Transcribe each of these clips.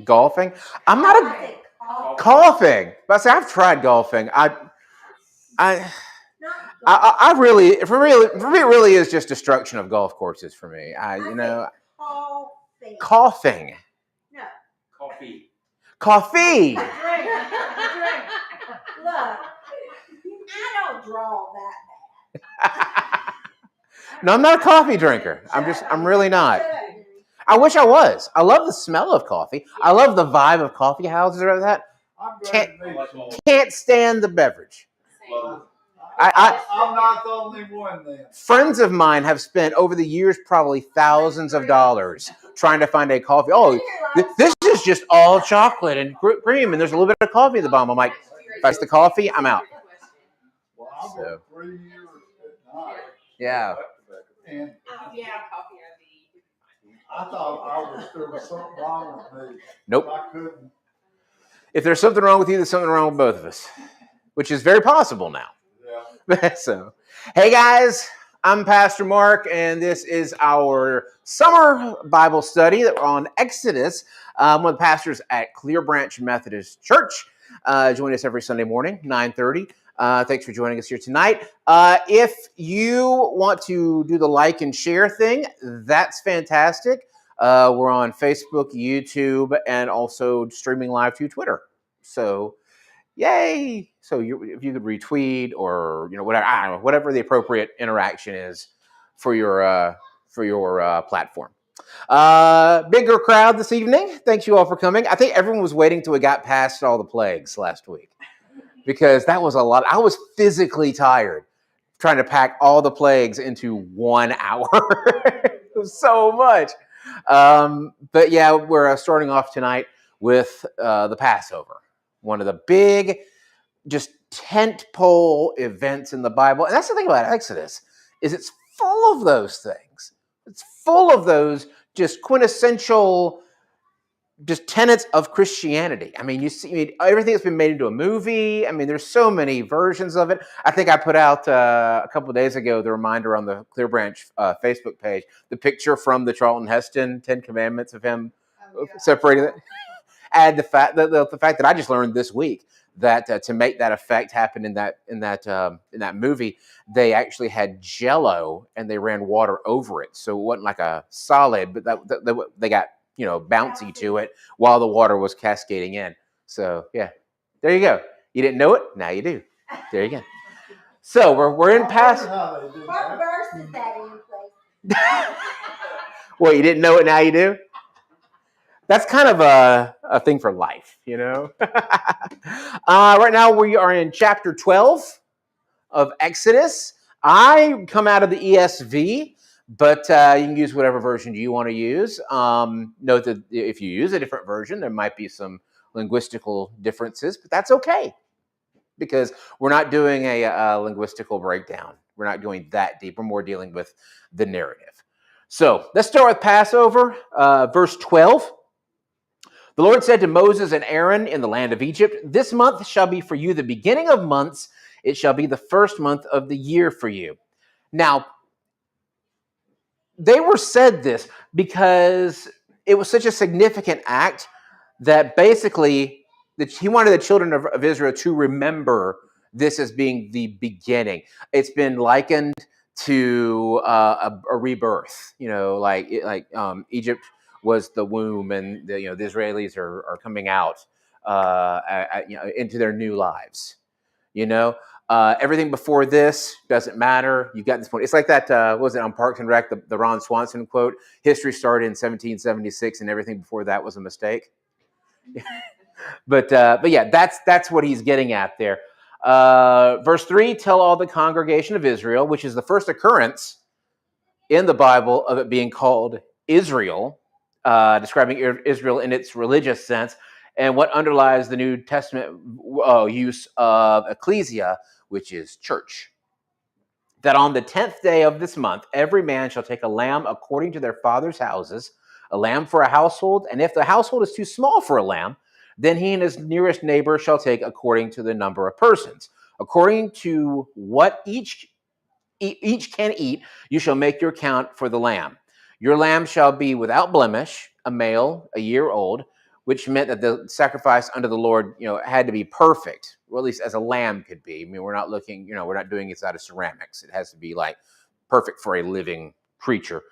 Golfing? I'm not a golfing. But see, I've tried golfing. I really, for me, it really is just destruction of golf courses for me. Coughing. No. Coffee. Drink. Look, I don't draw that. No, I'm not a coffee drinker. I'm really not. I wish I was. I love the smell of coffee. I love the vibe of coffee houses or that. Can't stand the beverage. I'm not the only one then. Friends of mine have spent over the years probably thousands of dollars trying to find a coffee. Oh, this is just all chocolate and cream, and there's a little bit of coffee at the bottom. I'm like, if that's the coffee, I'm out. Well, I worked 3 years at night. Yeah. And I thought there was something wrong with me. Nope. I couldn't. If there's something wrong with you, there's something wrong with both of us, which is very possible now. Yeah. So, hey guys, I'm Pastor Mark, and this is our summer Bible study on Exodus. I'm one of the pastors at Clearbranch Methodist Church. Join us every Sunday morning, 9:30. Thanks for joining us here tonight. If you want to do the like and share thing, that's fantastic. We're on Facebook, YouTube, and also streaming live to Twitter. So, yay! So if you could retweet or whatever, I don't know, whatever the appropriate interaction is for your platform. Bigger crowd this evening. Thanks you all for coming. I think everyone was waiting till we got past all the plagues last week, because that was a lot. I was physically tired trying to pack all the plagues into 1 hour. It was so much. But yeah, we're starting off tonight with the Passover, one of the big, just tentpole events in the Bible. And that's the thing about Exodus, is it's full of those things. It's full of those just quintessential just tenets of Christianity. I mean, you see everything that's been made into a movie. I mean, there's so many versions of it. I think I put out a couple of days ago the reminder on the Clearbranch Facebook page, the picture from the Charlton Heston 10 Commandments of him separating it. And the fact that I just learned this week that to make that effect happen in that movie, they actually had Jell-O and they ran water over it, so it wasn't like a solid, but they got bouncy to it while the water was cascading in. So yeah, there you go. You didn't know it, now you do. There you go. So we're in past. What verse is that in, please? Well, you didn't know it, now you do. That's kind of a thing for life, Right now we are in chapter 12 of Exodus. I come out of the ESV, but you can use whatever version you want to use. Note that if you use a different version, there might be some linguistical differences, but that's okay, because we're not doing a linguistical breakdown. We're not going that deep. We're more dealing with the narrative. So let's start with Passover, verse 12. The Lord said to Moses and Aaron in the land of Egypt, "This month shall be for you the beginning of months. It shall be the first month of the year for you." Now, they were said this because it was such a significant act that basically he wanted the children of Israel to remember this as being the beginning. It's been likened to a rebirth, like Egypt was the womb, and the Israelis are coming out into their new lives. Everything before this doesn't matter. You've got this point. It's like that, what was it on Parks and Rec, the Ron Swanson quote, history started in 1776 and everything before that was a mistake. But yeah, that's what he's getting at there. Verse 3, tell all the congregation of Israel, which is the first occurrence in the Bible of it being called Israel, describing Israel in its religious sense, and what underlies the New Testament use of ecclesia, which is church. That on the 10th day of this month, every man shall take a lamb according to their father's houses, a lamb for a household, and if the household is too small for a lamb, then he and his nearest neighbor shall take according to the number of persons. According to what each can eat, you shall make your count for the lamb. Your lamb shall be without blemish, a male, a year old, which meant that the sacrifice unto the Lord, had to be perfect, or at least as a lamb could be. I mean, we're not looking, we're not doing it out of ceramics. It has to be like perfect for a living creature.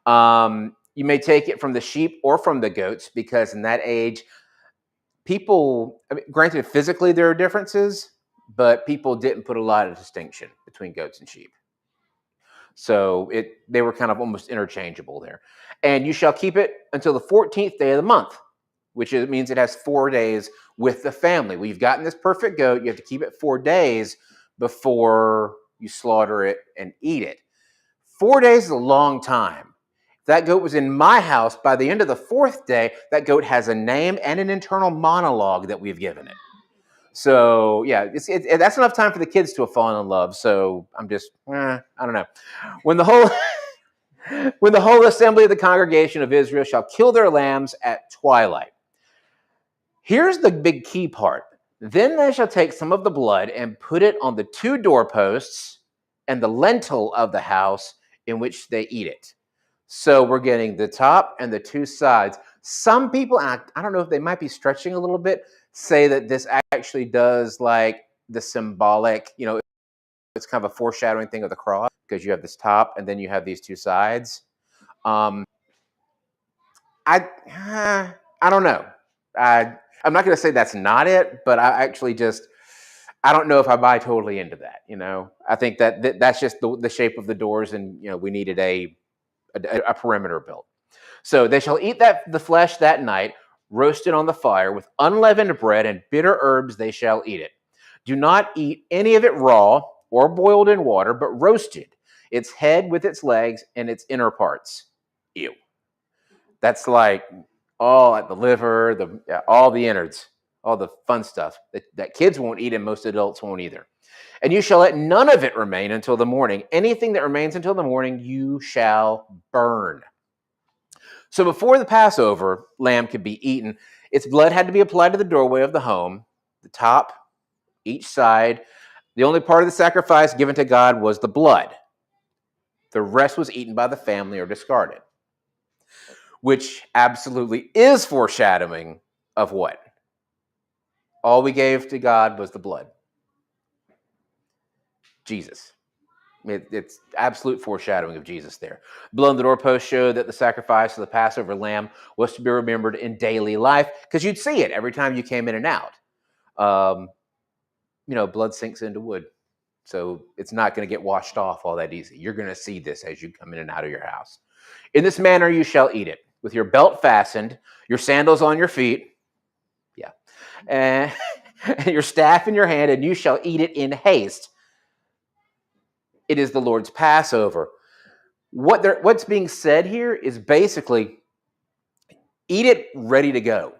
You may take it from the sheep or from the goats, because in that age, people, granted, physically there are differences, but people didn't put a lot of distinction between goats and sheep. So they were kind of almost interchangeable there. And you shall keep it until the 14th day of the month, which means it has 4 days with the family. We've gotten this perfect goat. You have to keep it 4 days before you slaughter it and eat it. 4 days is a long time. If that goat was in my house, by the end of the 4th day, that goat has a name and an internal monologue that we've given it. So yeah, that's enough time for the kids to have fallen in love. So I'm just, I don't know. When the whole assembly of the congregation of Israel shall kill their lambs at twilight. Here's the big key part. Then they shall take some of the blood and put it on the 2 doorposts and the lintel of the house in which they eat it. So we're getting the top and the 2 sides. Some people, and I don't know if they might be stretching a little bit, say that this actually does like the symbolic, it's kind of a foreshadowing thing of the cross, because you have this top and then you have these 2 sides. I don't know. I'm not going to say that's not it, but I don't know if I buy totally into that. I think that's just the shape of the doors, and we needed a perimeter built. So they shall eat the flesh that night, roasted on the fire with unleavened bread and bitter herbs. They shall eat it. Do not eat any of it raw or boiled in water, but roasted, its head with its legs and its inner parts. Ew. That's like all the liver, all the innards, all the fun stuff that kids won't eat and most adults won't either. And you shall let none of it remain until the morning. Anything that remains until the morning, you shall burn. So before the Passover lamb could be eaten, its blood had to be applied to the doorway of the home, the top, each side. The only part of the sacrifice given to God was the blood. The rest was eaten by the family or discarded, which absolutely is foreshadowing of what? All we gave to God was the blood. Jesus. It's absolute foreshadowing of Jesus there. Blood on the doorpost showed that the sacrifice of the Passover lamb was to be remembered in daily life, because you'd see it every time you came in and out. Blood sinks into wood, so it's not going to get washed off all that easy. You're going to see this as you come in and out of your house. In this manner you shall eat it, with your belt fastened, your sandals on your feet, and your staff in your hand, and you shall eat it in haste. It is the Lord's Passover. What's being said here is basically, eat it ready to go.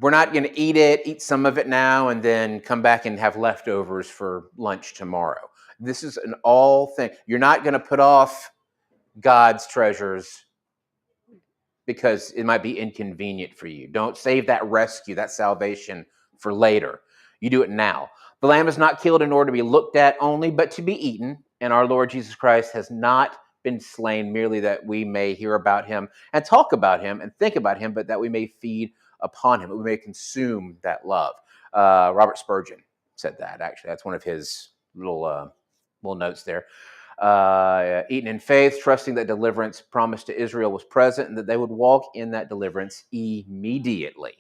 We're not going to eat some of it now, and then come back and have leftovers for lunch tomorrow. This is an all thing. You're not going to put off God's treasures because it might be inconvenient for you. Don't save that rescue, that salvation for later. You do it now. The lamb is not killed in order to be looked at only, but to be eaten. And our Lord Jesus Christ has not been slain merely that we may hear about him and talk about him and think about him, but that we may feed upon him, that we may consume that love. Robert Spurgeon said that, actually. That's one of his little notes there. Eaten in faith, trusting that deliverance promised to Israel was present and that they would walk in that deliverance immediately.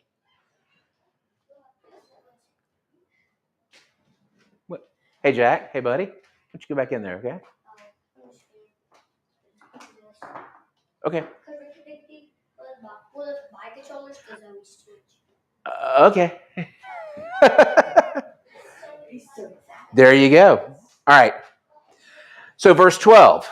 What? Hey, Jack. Hey, buddy. Why don't you go back in there, okay? Okay. Okay. There you go. All right. So verse 12.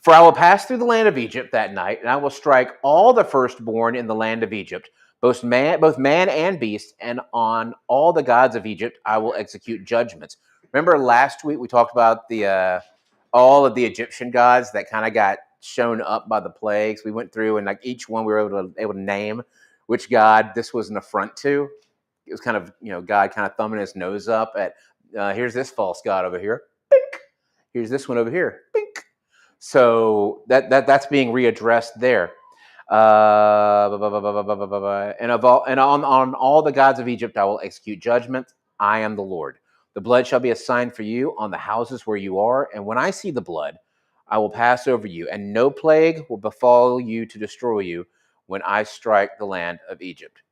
For I will pass through the land of Egypt that night, and I will strike all the firstborn in the land of Egypt, both man and beast, and on all the gods of Egypt I will execute judgments. Remember last week we talked about all of the Egyptian gods that kind of got shown up by the plagues. We went through and like each one we were able to name which god this was an affront to. It was kind of, God kind of thumbing his nose up at, here's this false god over here. Bink. Here's this one over here. Bink. So that's being readdressed there. And on all the gods of Egypt I will execute judgment. I am the Lord. The blood shall be a sign for you on the houses where you are, and when I see the blood, I will pass over you, and no plague will befall you to destroy you when I strike the land of Egypt.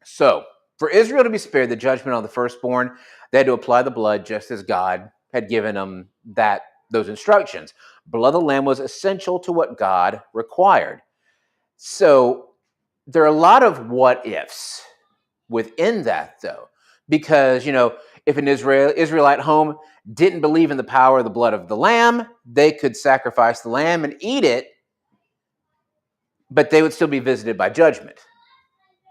So, for Israel to be spared the judgment on the firstborn, they had to apply the blood just as God had given them those instructions. Blood of the lamb was essential to what God required. So, there are a lot of what ifs within that, though, because if an Israelite home didn't believe in the power of the blood of the lamb, they could sacrifice the lamb and eat it, but they would still be visited by judgment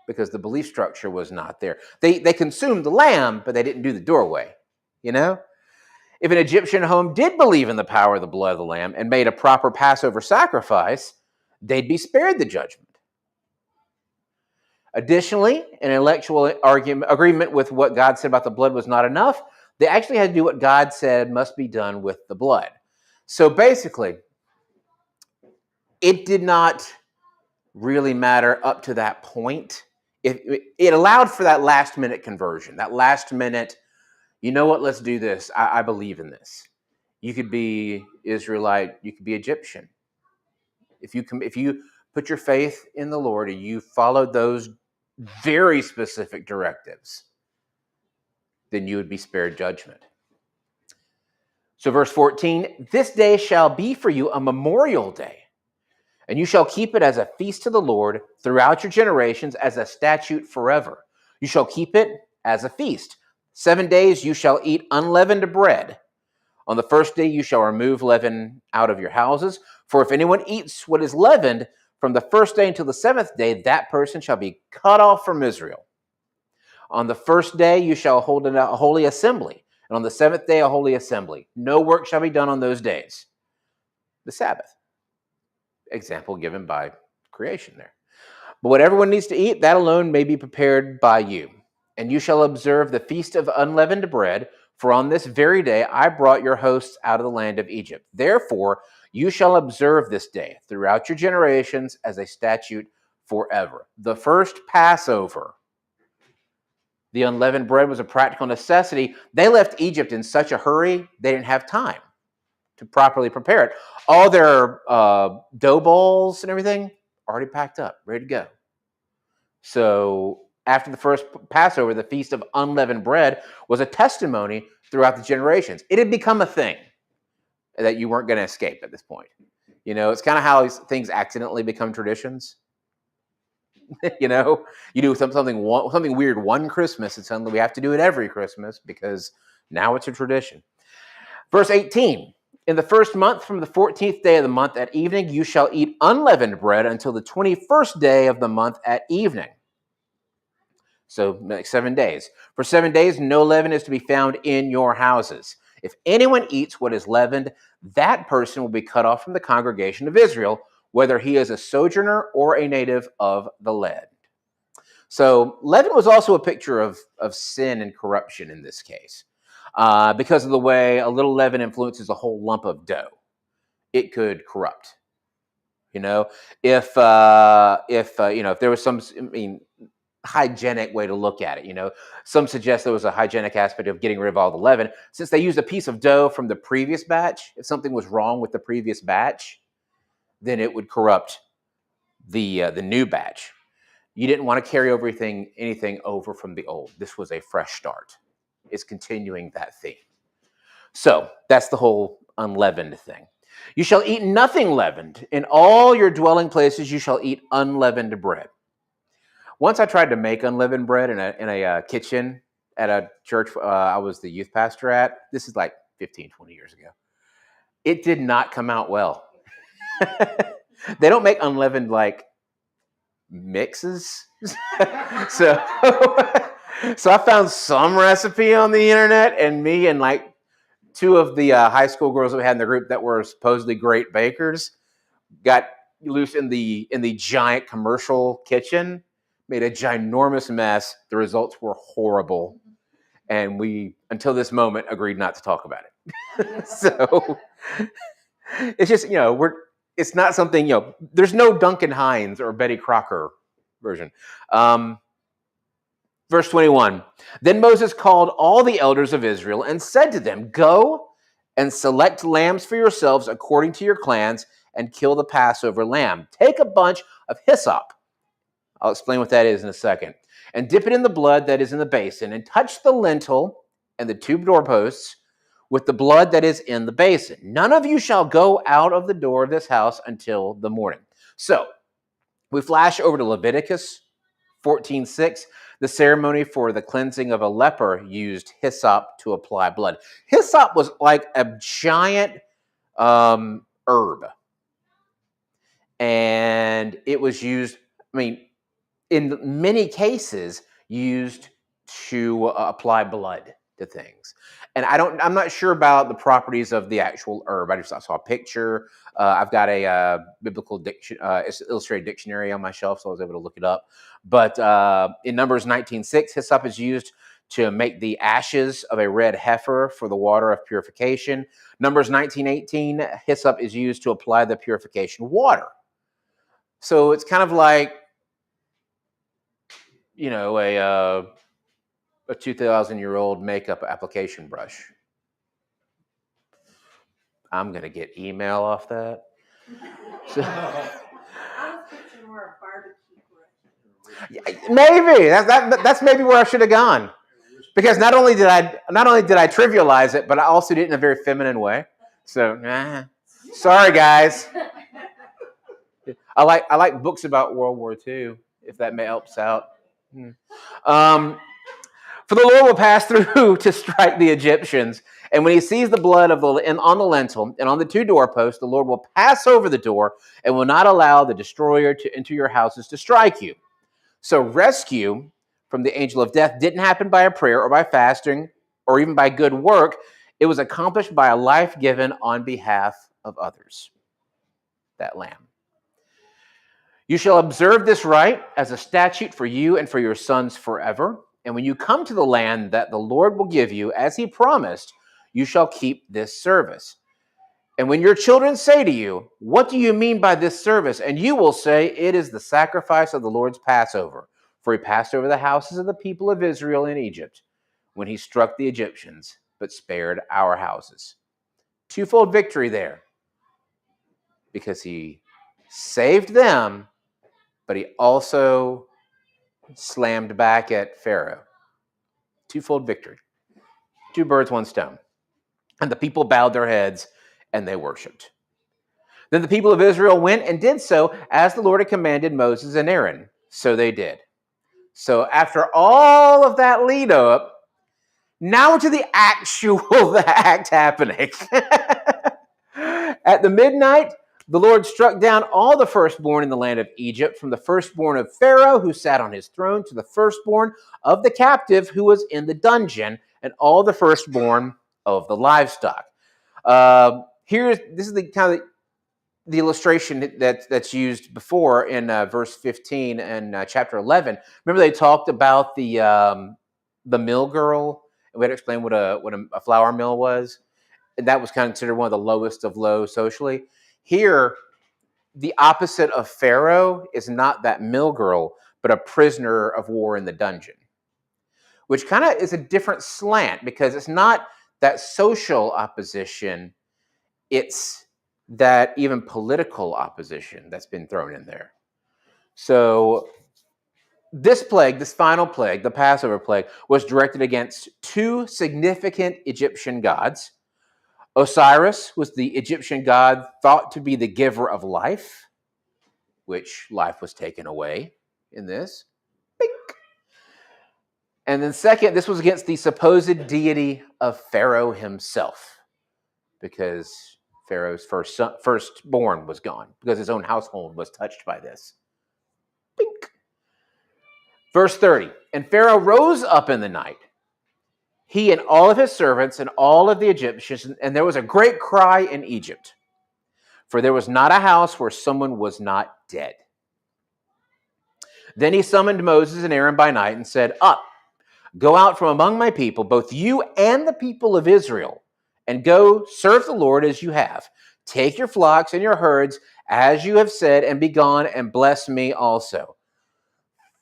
because the belief structure was not there. They consumed the lamb, but they didn't do the doorway. If an Egyptian home did believe in the power of the blood of the lamb and made a proper Passover sacrifice, they'd be spared the judgment. Additionally, an intellectual agreement with what God said about the blood was not enough. They actually had to do what God said must be done with the blood. So basically, it did not really matter up to that point. It allowed for that last minute conversion, that last minute, you know what, let's do this. I believe in this. You could be Israelite, you could be Egyptian. If you put your faith in the Lord and you followed those very specific directives, then you would be spared judgment. So verse 14, this day shall be for you a memorial day, and you shall keep it as a feast to the Lord throughout your generations, as a statute forever. You shall keep it as a feast. 7 days you shall eat unleavened bread. On the first day you shall remove leaven out of your houses. For if anyone eats what is leavened from the first day until the seventh day, that person shall be cut off from Israel. On the first day you shall hold a holy assembly, and on the seventh day a holy assembly. No work shall be done on those days. The Sabbath. Example given by creation there. But what everyone needs to eat, that alone may be prepared by you. And you shall observe the feast of unleavened bread, for on this very day I brought your hosts out of the land of Egypt. Therefore you shall observe this day throughout your generations as a statute forever. The first Passover, the unleavened bread, was a practical necessity. They left Egypt in such a hurry, they didn't have time to properly prepare it. All their dough balls and everything already packed up, ready to go. So after the first Passover, the Feast of Unleavened Bread was a testimony throughout the generations. It had become a thing that you weren't going to escape at this point. It's kind of how things accidentally become traditions. You do something weird one Christmas, and suddenly we have to do it every Christmas because now it's a tradition. Verse 18, in the first month, from the 14th day of the month at evening, you shall eat unleavened bread until the 21st day of the month at evening. So like 7 days. For 7 days, no leaven is to be found in your houses. If anyone eats what is leavened, that person will be cut off from the congregation of Israel, whether he is a sojourner or a native of the land. So leaven was also a picture of sin and corruption in this case, because of the way a little leaven influences a whole lump of dough. It could corrupt. If there was some, hygienic way to look at it. Some suggest there was a hygienic aspect of getting rid of all the leaven. Since they used a piece of dough from the previous batch, if something was wrong with the previous batch, then it would corrupt the new batch. You didn't want to carry anything over from the old. This was a fresh start. It's continuing that theme. So that's the whole unleavened thing. You shall eat nothing leavened. In all your dwelling places you shall eat unleavened bread. Once I tried to make unleavened bread in a kitchen at a church I was the youth pastor at. This is like 15, 20 years ago. It did not come out well. They don't make unleavened mixes. So I found some recipe on the internet, and me and two of the high school girls that we had in the group that were supposedly great bakers got loose in the giant commercial kitchen, made a ginormous mess. The results were horrible, and we, until this moment, agreed not to talk about it. So It's just, it's not something, there's no Duncan Hines or Betty Crocker version. Verse 21, then Moses called all the elders of Israel and said to them, go and select lambs for yourselves according to your clans and kill the Passover lamb. Take a bunch of hyssop. I'll explain what that is in a second. And dip it in the blood that is in the basin and touch the lintel and the two doorposts with the blood that is in the basin. None of you shall go out of the door of this house until the morning. So we flash over to Leviticus 14:6. The ceremony for the cleansing of a leper used hyssop to apply blood. Hyssop was like a giant herb. And it was used, in many cases, used to apply blood to things. And I'm not sure about the properties of the actual herb. I saw a picture. I've got a biblical illustrated dictionary on my shelf, so I was able to look it up. But in Numbers 19:6, hyssop is used to make the ashes of a red heifer for the water of purification. Numbers 19:18, hyssop is used to apply the purification water. So it's kind of like, a 2,000-year-old makeup application brush. I'm going to get email off that. So, I was picturing more a barbecue brush. Maybe that's maybe where I should have gone, because not only did I trivialize it, but I also did it in a very feminine way. So, sorry guys. I like books about World War II, if that helps out. For the Lord will pass through to strike the Egyptians, and when he sees the blood on the lintel and on the two doorposts, the Lord will pass over the door and will not allow the destroyer to enter your houses to strike you. So rescue from the angel of death didn't happen by a prayer or by fasting or even by good work. It was accomplished by a life given on behalf of others. That lamb. You shall observe this rite as a statute for you and for your sons forever. And when you come to the land that the Lord will give you, as he promised, you shall keep this service. And when your children say to you, what do you mean by this service? And you will say, it is the sacrifice of the Lord's Passover. For he passed over the houses of the people of Israel in Egypt when he struck the Egyptians, but spared our houses. Twofold victory there. Because he saved them, but he also slammed back at Pharaoh. Twofold victory. Two birds, one stone. And the people bowed their heads and they worshiped. Then the people of Israel went and did so as the Lord had commanded Moses and Aaron. So they did. So after all of that lead up, now to the actual act happening. At the midnight, the Lord struck down all the firstborn in the land of Egypt, from the firstborn of Pharaoh, who sat on his throne, to the firstborn of the captive who was in the dungeon, and all the firstborn of the livestock. This is the kind of the illustration that's used before in verse 15 and chapter 11. Remember they talked about the mill girl, and we had to explain what a flour mill was. And that was considered one of the lowest of low socially. Here, the opposite of Pharaoh is not that mill girl, but a prisoner of war in the dungeon, which kind of is a different slant, because it's not that social opposition, it's that even political opposition that's been thrown in there. So this plague, this final plague, the Passover plague, was directed against two significant Egyptian gods. Osiris was the Egyptian god thought to be the giver of life, which life was taken away in this. Bink. And then second, this was against the supposed deity of Pharaoh himself, because Pharaoh's firstborn was gone, because his own household was touched by this. Bink. Verse 30, and Pharaoh rose up in the night, he and all of his servants and all of the Egyptians, and there was a great cry in Egypt, for there was not a house where someone was not dead. Then he summoned Moses and Aaron by night and said, up, go out from among my people, both you and the people of Israel, and go serve the Lord as you have. take your flocks and your herds, as you have said, and be gone and bless me also.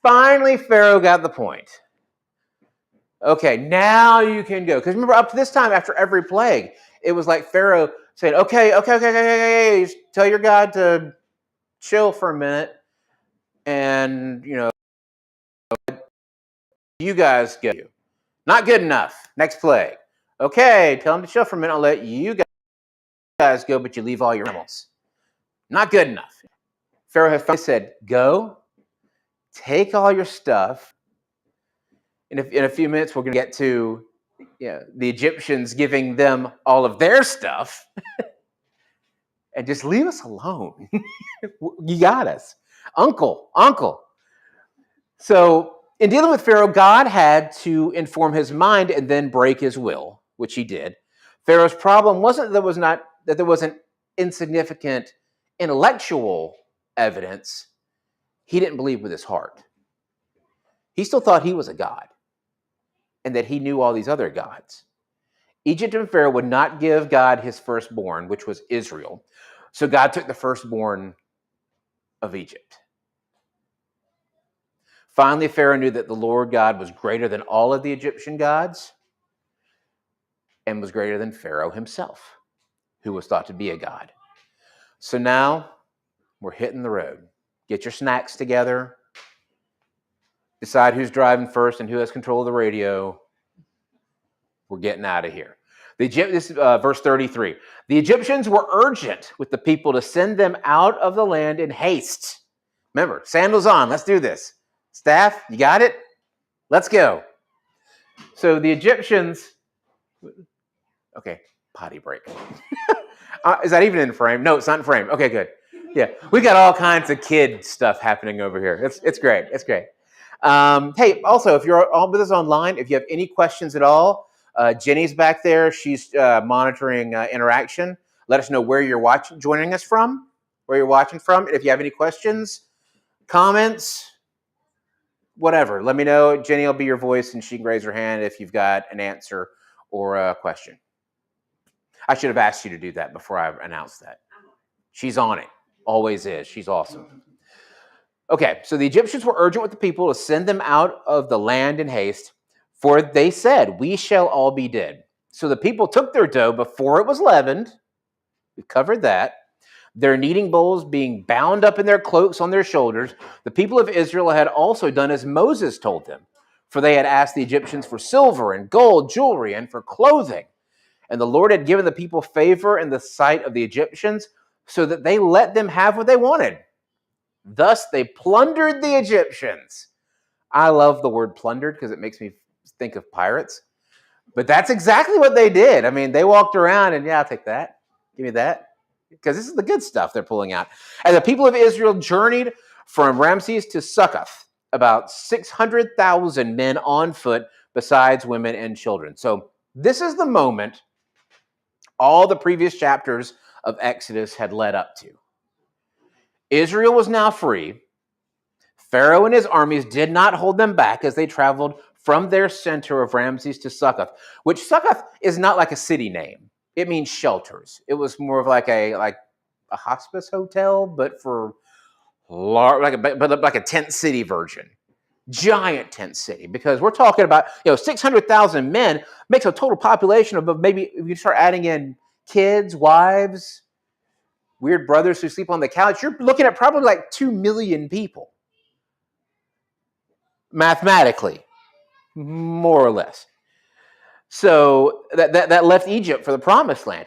Finally, Pharaoh got the point. Okay, now you can go. Because remember, up to this time, after every plague, it was like Pharaoh saying, okay, tell your God to chill for a minute, and, you guys go. Not good enough. Next plague. Okay, tell him to chill for a minute. I'll let you guys go, but you leave all your animals. Not good enough. Pharaoh had finally said, go, take all your stuff. In a few minutes, we're going to get to the Egyptians giving them all of their stuff. And just leave us alone. You got us. Uncle. So in dealing with Pharaoh, God had to inform his mind and then break his will, which he did. Pharaoh's problem wasn't that there wasn't insignificant intellectual evidence. He didn't believe with his heart. He still thought he was a god and that he knew all these other gods. Egypt and Pharaoh would not give God his firstborn, which was Israel. So God took the firstborn of Egypt. Finally, Pharaoh knew that the Lord God was greater than all of the Egyptian gods and was greater than Pharaoh himself, who was thought to be a god. So now we're hitting the road. Get your snacks together. Decide who's driving first and who has control of the radio. We're getting out of here. This is verse 33. The Egyptians were urgent with the people to send them out of the land in haste. Remember, sandals on. Let's do this. Staff, you got it? Let's go. So the Egyptians... Okay, potty break. Is that even in frame? No, it's not in frame. Okay, good. Yeah, we got all kinds of kid stuff happening over here. It's great. It's great. Hey, also, if you're all with us online, if you have any questions at all, Jenny's back there. She's monitoring interaction. Let us know where you're joining us from, where you're watching from. If you have any questions, comments, whatever, let me know. Jenny will be your voice, and she can raise her hand if you've got an answer or a question. I should have asked you to do that before I announced that. She's on it. Always is. She's awesome. Okay, so the Egyptians were urgent with the people to send them out of the land in haste, for they said, we shall all be dead. So the people took their dough before it was leavened. We covered that. Their kneading bowls being bound up in their cloaks on their shoulders. The people of Israel had also done as Moses told them, for they had asked the Egyptians for silver and gold, jewelry, and for clothing. And the Lord had given the people favor in the sight of the Egyptians, so that they let them have what they wanted. Thus they plundered the Egyptians. I love the word plundered because it makes me think of pirates. But that's exactly what they did. I mean, they walked around and, I'll take that. Give me that. Because this is the good stuff they're pulling out. And the people of Israel journeyed from Ramses to Succoth, about 600,000 men on foot, besides women and children. So this is the moment all the previous chapters of Exodus had led up to. Israel was now free. Pharaoh and his armies did not hold them back as they traveled from their center of Ramses to Succoth, which Succoth is not like a city name. It means shelters. It was more of like a hospice hotel, but for like a tent city version. Giant tent city, because we're talking about 600,000 men makes a total population of maybe, if you start adding in kids, wives, weird brothers who sleep on the couch, you're looking at probably like 2 million people. Mathematically, more or less. So that left Egypt for the promised land.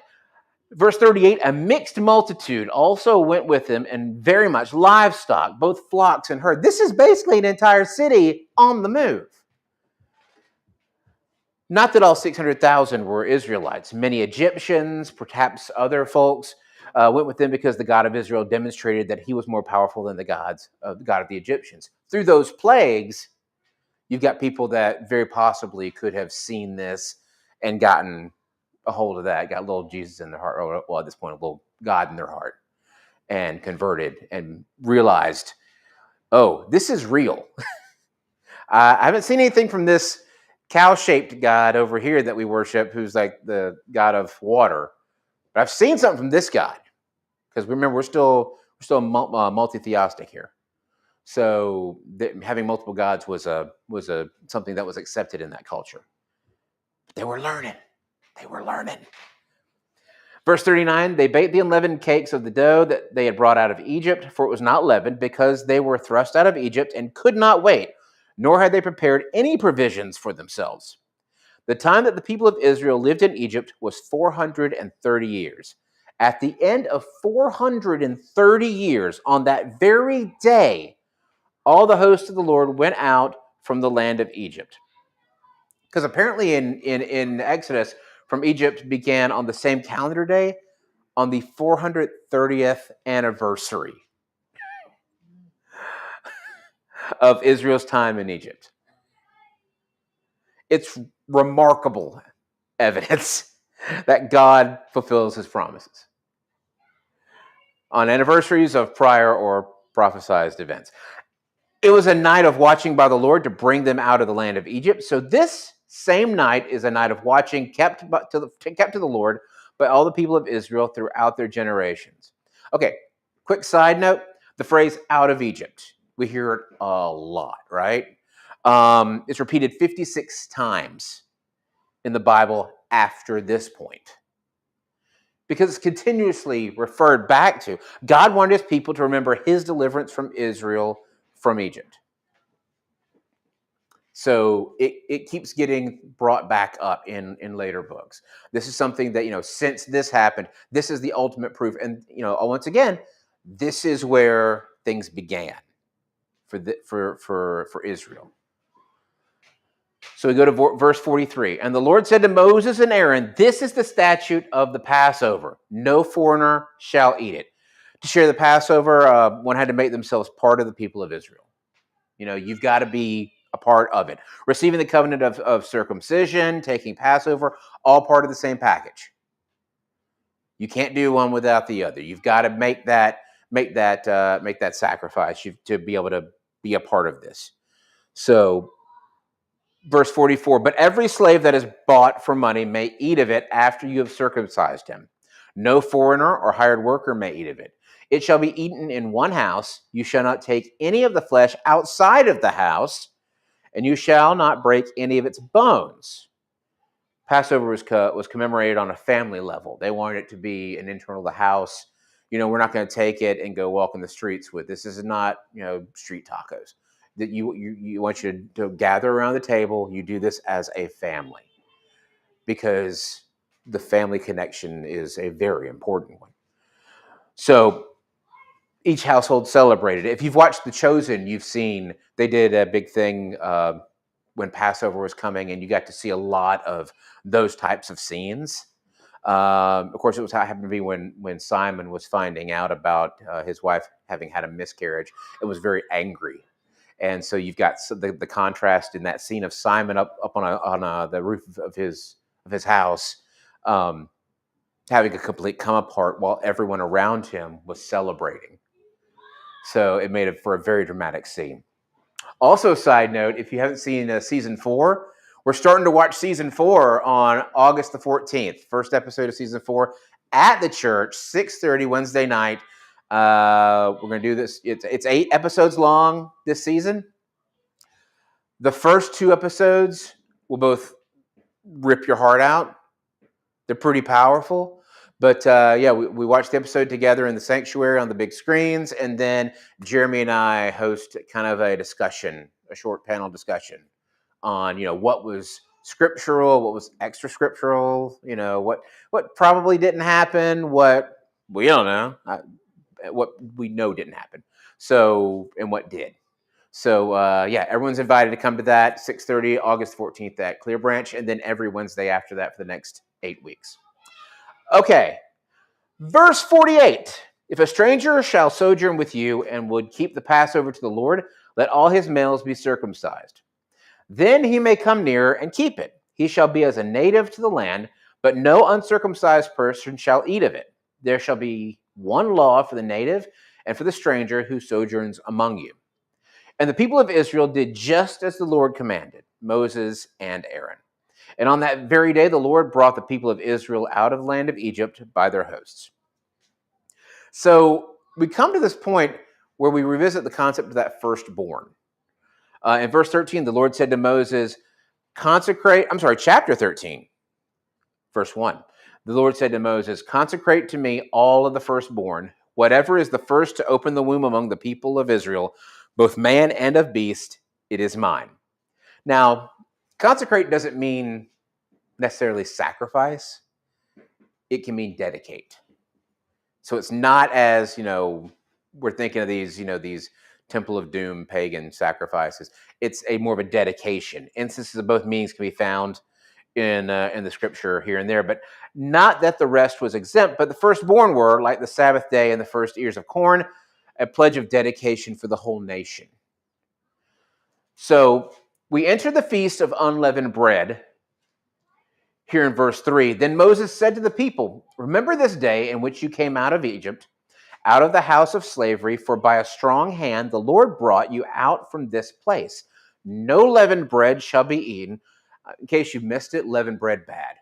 Verse 38, a mixed multitude also went with him, and very much livestock, both flocks and herds. This is basically an entire city on the move. Not that all 600,000 were Israelites. Many Egyptians, perhaps other folks, went with them because the God of Israel demonstrated that he was more powerful than the God of the Egyptians. Through those plagues, you've got people that very possibly could have seen this and gotten a hold of that, got a little Jesus in their heart, or well, at this point, a little God in their heart, and converted and realized, oh, this is real. I haven't seen anything from this cow-shaped God over here that we worship, who's like the God of water. But I've seen something from this God. because remember, we're still multi-theistic here. So having multiple gods was a something that was accepted in that culture. But they were learning. They were learning. Verse 39, they baked the unleavened cakes of the dough that they had brought out of Egypt, for it was not leavened, because they were thrust out of Egypt and could not wait, nor had they prepared any provisions for themselves. The time that the people of Israel lived in Egypt was 430 years. At the end of 430 years, on that very day, all the hosts of the Lord went out from the land of Egypt. Because apparently in Exodus, from Egypt began on the same calendar day, on the 430th anniversary of Israel's time in Egypt. It's remarkable evidence that God fulfills his promises on anniversaries of prior or prophesied events. It was a night of watching by the Lord to bring them out of the land of Egypt. So this same night is a night of watching kept to the Lord by all the people of Israel throughout their generations. Okay, quick side note, the phrase out of Egypt. We hear it a lot, right? It's repeated 56 times in the Bible after this point, because it's continuously referred back to. God wanted his people to remember his deliverance from Israel from Egypt. So it keeps getting brought back up in later books. This is something that, since this happened, this is the ultimate proof. And, once again, this is where things began for Israel. So we go to verse 43. And the Lord said to Moses and Aaron, this is the statute of the Passover. No foreigner shall eat it. To share the Passover, one had to make themselves part of the people of Israel. You've got to be a part of it. Receiving the covenant of circumcision, taking Passover, all part of the same package. You can't do one without the other. You've got to make that sacrifice to be able to be a part of this. So, verse 44, but every slave that is bought for money may eat of it after you have circumcised him. No foreigner or hired worker may eat of it. It shall be eaten in one house. You shall not take any of the flesh outside of the house, and you shall not break any of its bones. Passover was commemorated on a family level. They wanted it to be an internal to the house. We're not going to take it and go walk in the streets with. This is not, street tacos. That you want you to gather around the table. You do this as a family, because the family connection is a very important one. So each household celebrated. If you've watched The Chosen, you've seen they did a big thing when Passover was coming, and you got to see a lot of those types of scenes. Of course, it was how it happened to be when Simon was finding out about his wife having had a miscarriage and was very angry. And so you've got the contrast in that scene of Simon up on the roof of his house, having a complete come apart while everyone around him was celebrating. So it made it for a very dramatic scene. Also, side note, if you haven't seen season 4, we're starting to watch season 4 on August the 14th. First episode of season 4 at the church, 6:30 Wednesday night. We're going to do this. It's 8 episodes long this season. The first 2 episodes will both rip your heart out. They're pretty powerful. But we watched the episode together in the sanctuary on the big screens, and then Jeremy and I host kind of a discussion, a short panel discussion on what was scriptural, what was extra scriptural, what probably didn't happen, what we don't know, what we know didn't happen, so and what did. So everyone's invited to come to that 6:30 August 14th at Clearbranch, and then every Wednesday after that for the next 8 weeks. Okay, verse 48. If a stranger shall sojourn with you and would keep the Passover to the Lord, let all his males be circumcised. Then he may come near and keep it. He shall be as a native to the land, but no uncircumcised person shall eat of it. There shall be one law for the native and for the stranger who sojourns among you. And the people of Israel did just as the Lord commanded Moses and Aaron. And on that very day, the Lord brought the people of Israel out of the land of Egypt by their hosts. So we come to this point where we revisit the concept of that firstborn. In verse 13, the Lord said to Moses, chapter 13, verse 1. The Lord said to Moses, consecrate to me all of the firstborn, whatever is the first to open the womb among the people of Israel, both man and of beast, it is mine. Now, consecrate doesn't mean necessarily sacrifice. It can mean dedicate. So it's not as, we're thinking of these Temple of Doom pagan sacrifices. It's a more of a dedication. Instances of both meanings can be found in the scripture here and there, but not that the rest was exempt, but the firstborn were, like the Sabbath day and the first ears of corn, a pledge of dedication for the whole nation. So we enter the feast of unleavened bread here in verse 3. Then Moses said to the people, remember this day in which you came out of Egypt, out of the house of slavery, for by a strong hand the Lord brought you out from this place. No leavened bread shall be eaten. In case you missed it, leavened bread bad.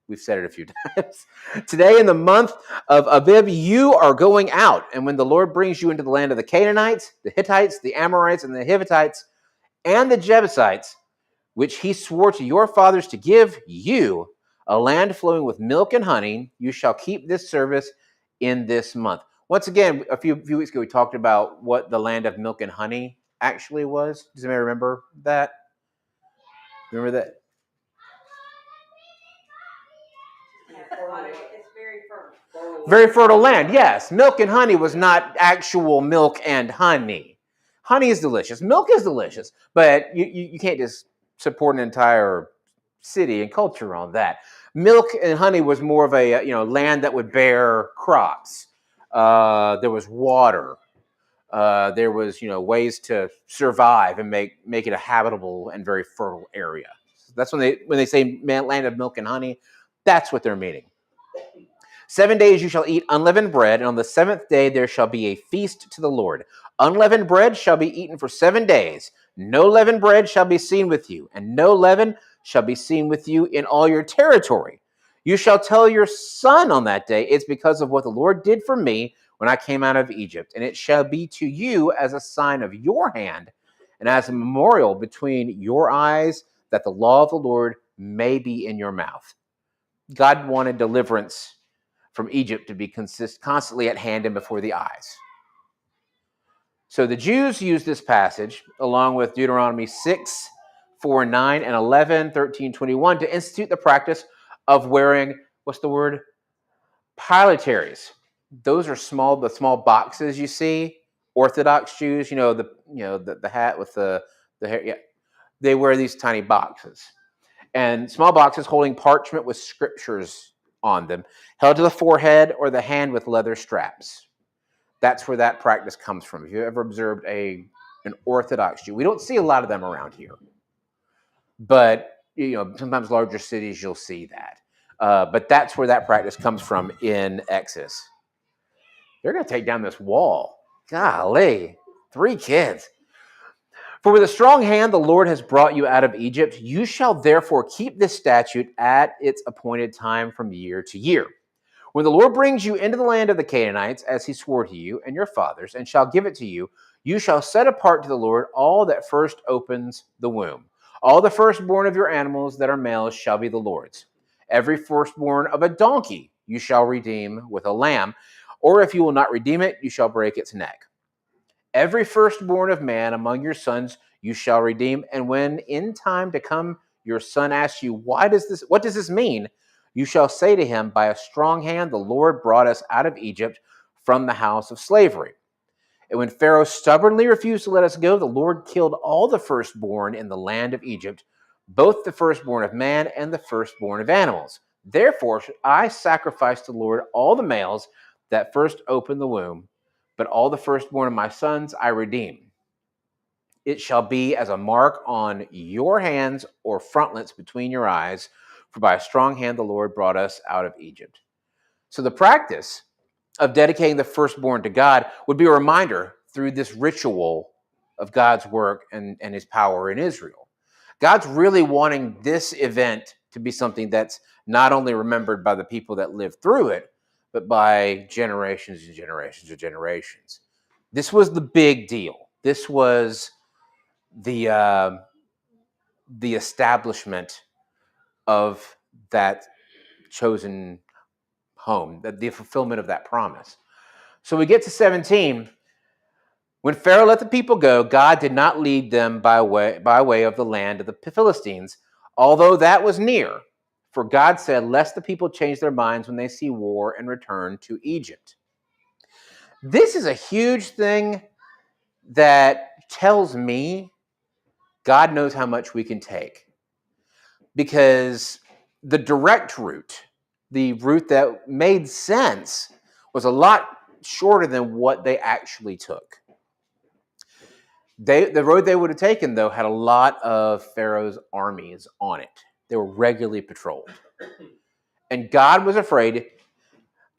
We've said it a few times. Today in the month of Abib, you are going out. And when the Lord brings you into the land of the Canaanites, the Hittites, the Amorites, and the Hivites, and the Jebusites, which he swore to your fathers to give you, a land flowing with milk and honey, you shall keep this service in this month. Once again, a few weeks ago, we talked about what the land of milk and honey actually was. Does anybody remember that? Remember that? It's very fertile. Very fertile land, yes. Milk and honey was not actual milk and honey. Honey is delicious. Milk is delicious. But you can't just support an entire city and culture on that. Milk and honey was more of a land that would bear crops. There was water. There was ways to survive and make it a habitable and very fertile area. That's when they say land of milk and honey. That's what they're meaning. 7 days you shall eat unleavened bread, and on the seventh day there shall be a feast to the Lord. Unleavened bread shall be eaten for 7 days. No leavened bread shall be seen with you, and no leaven shall be seen with you in all your territory. You shall tell your son on that day, it's because of what the Lord did for me when I came out of Egypt, and it shall be to you as a sign of your hand and as a memorial between your eyes, that the law of the Lord may be in your mouth. God wanted deliverance from Egypt to be constantly at hand and before the eyes. So the Jews use this passage, along with Deuteronomy 6, 4, 9, and 11, 13, 21, to institute the practice of wearing, what's the word? Pilataries. Those are the small boxes you see. Orthodox Jews, the hat with the hair. Yeah, they wear these tiny boxes. And small boxes holding parchment with scriptures on them, held to the forehead or the hand with leather straps. That's where that practice comes from. If you ever observed an Orthodox Jew, we don't see a lot of them around here, but sometimes larger cities you'll see that. But that's where that practice comes from in Exodus. They're going to take down this wall. Golly, 3 kids. For with a strong hand the Lord has brought you out of Egypt. You shall therefore keep this statute at its appointed time from year to year. When the Lord brings you into the land of the Canaanites, as he swore to you and your fathers, and shall give it to you, you shall set apart to the Lord all that first opens the womb. All the firstborn of your animals that are males shall be the Lord's. Every firstborn of a donkey you shall redeem with a lamb, or if you will not redeem it, you shall break its neck. Every firstborn of man among your sons you shall redeem, and when in time to come your son asks you, what does this mean? You shall say to him, by a strong hand the Lord brought us out of Egypt from the house of slavery. And when Pharaoh stubbornly refused to let us go, the Lord killed all the firstborn in the land of Egypt, both the firstborn of man and the firstborn of animals. Therefore I sacrifice to the Lord all the males that first open the womb, but all the firstborn of my sons I redeem. It shall be as a mark on your hands or frontlets between your eyes, for by a strong hand the Lord brought us out of Egypt. So the practice of dedicating the firstborn to God would be a reminder through this ritual of God's work and his power in Israel. God's really wanting this event to be something that's not only remembered by the people that live through it, but by generations and generations and generations. This was the big deal. This was the establishment of that chosen home, the fulfillment of that promise. So we get to 17. When Pharaoh let the people go, God did not lead them by way of the land of the Philistines, although that was near. For God said, lest the people change their minds when they see war and return to Egypt. This is a huge thing that tells me God knows how much we can take. Because the direct route, the route that made sense, was a lot shorter than what they actually took. The road they would have taken, though, had a lot of Pharaoh's armies on it. They were regularly patrolled. And God was afraid.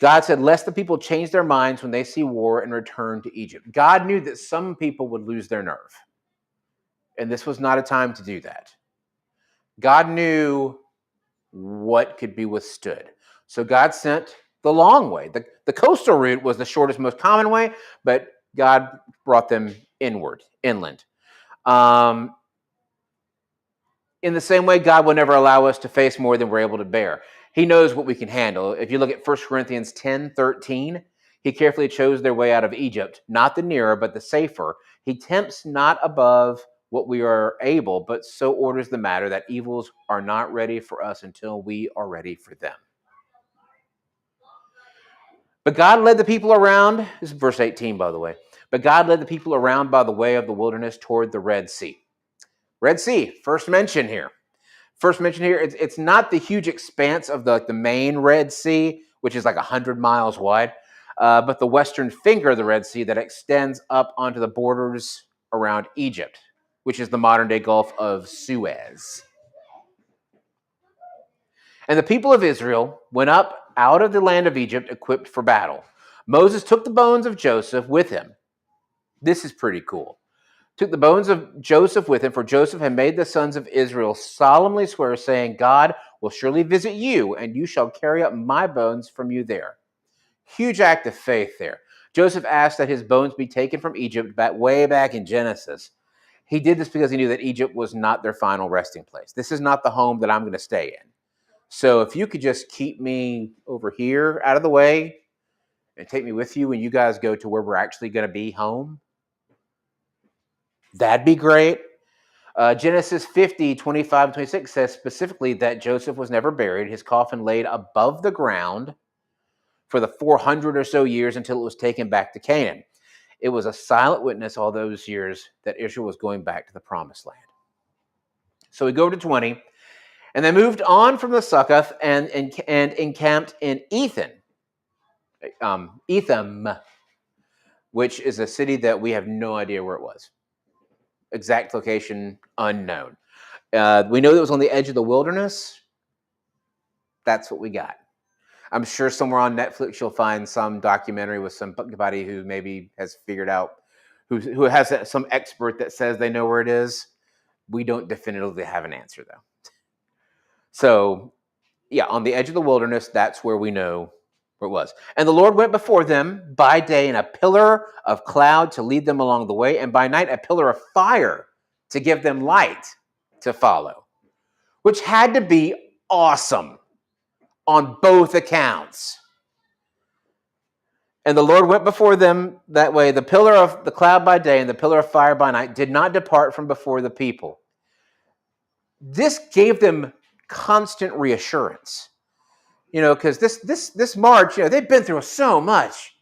God said, lest the people change their minds when they see war and return to Egypt. God knew that some people would lose their nerve. And this was not a time to do that. God knew what could be withstood. So God sent the long way. The coastal route was the shortest, most common way, but God brought them inland. In the same way, God will never allow us to face more than we're able to bear. He knows what we can handle. If you look at 1 Corinthians 10:13, he carefully chose their way out of Egypt, not the nearer, but the safer. He tempts not above what we are able, but so orders the matter that evils are not ready for us until we are ready for them. But God led the people around, this is verse 18, by the way, but God led the people around by the way of the wilderness toward the Red Sea. Red Sea, first mention here. It's not the huge expanse of the main Red Sea, which is like 100 miles wide, but the western finger of the Red Sea that extends up onto the borders around Egypt, which is the modern-day Gulf of Suez. And the people of Israel went up out of the land of Egypt equipped for battle. Moses took the bones of Joseph with him. This is pretty cool. Took the bones of Joseph with him, for Joseph had made the sons of Israel solemnly swear, saying, God will surely visit you, and you shall carry up my bones from you there. Huge act of faith there. Joseph asked that his bones be taken from Egypt way back in Genesis. He did this because he knew that Egypt was not their final resting place. This is not the home that I'm going to stay in. So if you could just keep me over here out of the way and take me with you when you guys go to where we're actually going to be home, that'd be great. Genesis 50:25-26 says specifically that Joseph was never buried, his coffin laid above the ground for the 400 or so years until it was taken back to Canaan. It was a silent witness all those years that Israel was going back to the promised land. So we go to 20, and they moved on from the Succoth and encamped in Etham, which is a city that we have no idea where it was. Exact location unknown. We know that it was on the edge of the wilderness. That's what we got. I'm sure somewhere on Netflix you'll find some documentary with somebody who maybe has figured out, who has some expert that says they know where it is. We don't definitively have an answer, though. So, yeah, on the edge of the wilderness, that's where we know where it was. And the Lord went before them by day in a pillar of cloud to lead them along the way, and by night a pillar of fire to give them light to follow, which had to be awesome on both accounts. And the Lord went before them that way. The pillar of the cloud by day and the pillar of fire by night did not depart from before the people. This gave them constant reassurance. Because this march, they've been through so much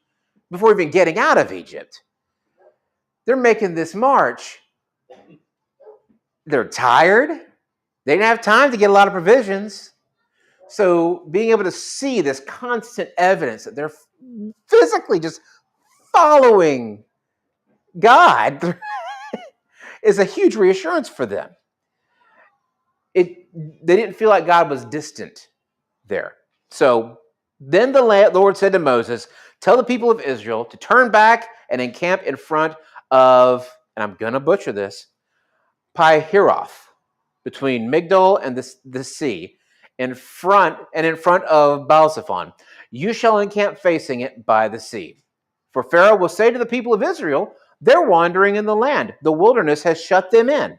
before even getting out of Egypt. They're making this march. They're tired. They didn't have time to get a lot of provisions. So being able to see this constant evidence that they're physically just following God is a huge reassurance for them. They didn't feel like God was distant there. So then the Lord said to Moses, tell the people of Israel to turn back and encamp in front of, and I'm going to butcher this, Pi-Hiroth, between Migdol and the sea, in front of Baal-Zephon. you shall encamp facing it by the sea. For Pharaoh will say to the people of Israel, they're wandering in the land. The wilderness has shut them in.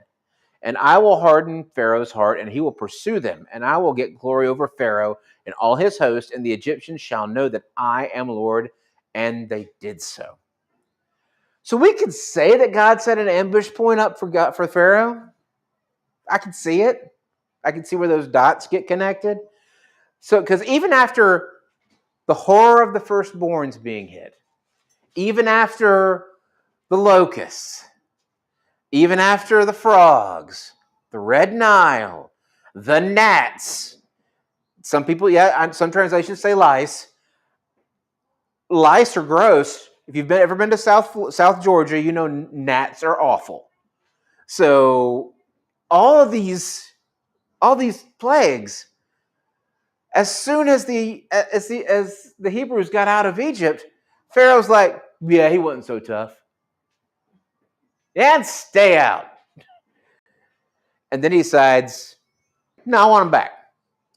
And I will harden Pharaoh's heart, and he will pursue them. And I will get glory over Pharaoh and all his host, and the Egyptians shall know that I am Lord. And they did so. So we could say that God set an ambush point up for Pharaoh. I can see it. I can see where those dots get connected. So, because even after the horror of the firstborns being hit, even after the locusts, even after the frogs, the Red Nile, the gnats, some people, some translations say lice. Lice are gross. If you've ever been to South Georgia, you know gnats are awful. So all these plagues, as soon as the Hebrews got out of Egypt, Pharaoh's like, yeah, he wasn't so tough. And stay out. And then he decides, no, I want him back.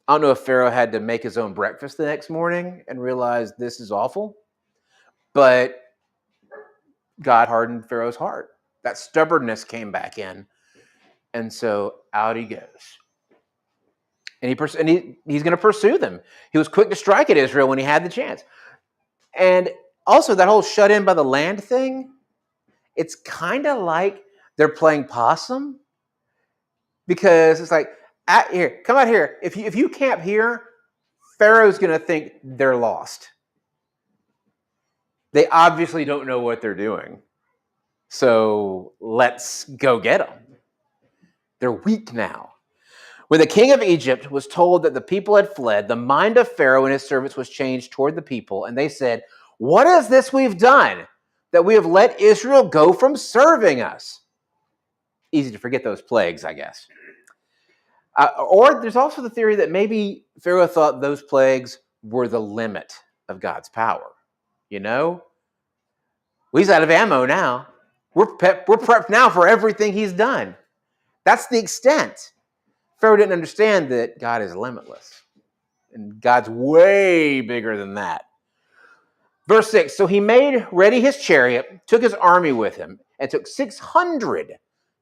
I don't know if Pharaoh had to make his own breakfast the next morning and realize this is awful, but God hardened Pharaoh's heart. That stubbornness came back in, and so out he goes. And he's going to pursue them. He was quick to strike at Israel when he had the chance. And also that whole shut in by the land thing, it's kind of like they're playing possum, because it's like, here, come out here. If you camp here, Pharaoh's going to think they're lost. They obviously don't know what they're doing. So let's go get them. They're weak now. When the king of Egypt was told that the people had fled, the mind of Pharaoh and his servants was changed toward the people, and they said, what is this we've done, that we have let Israel go from serving us? Easy to forget those plagues, I guess. Or there's also the theory that maybe Pharaoh thought those plagues were the limit of God's power. You know? Well, he's out of ammo now. We're prepped now for everything he's done. That's the extent. Pharaoh didn't understand that God is limitless. And God's way bigger than that. Verse 6, so he made ready his chariot, took his army with him, and took 600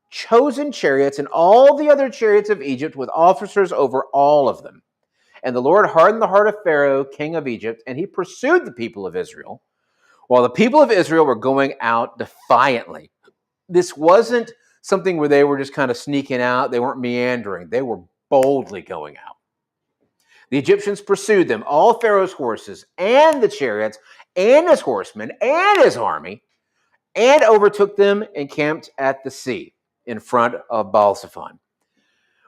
chosen chariots and all the other chariots of Egypt with officers over all of them. And the Lord hardened the heart of Pharaoh, king of Egypt, and he pursued the people of Israel, while the people of Israel were going out defiantly. This wasn't something where they were just kind of sneaking out. They weren't meandering. They were boldly going out. The Egyptians pursued them, all Pharaoh's horses and the chariots and his horsemen and his army, and overtook them and camped at the sea in front of Baal-Zephon.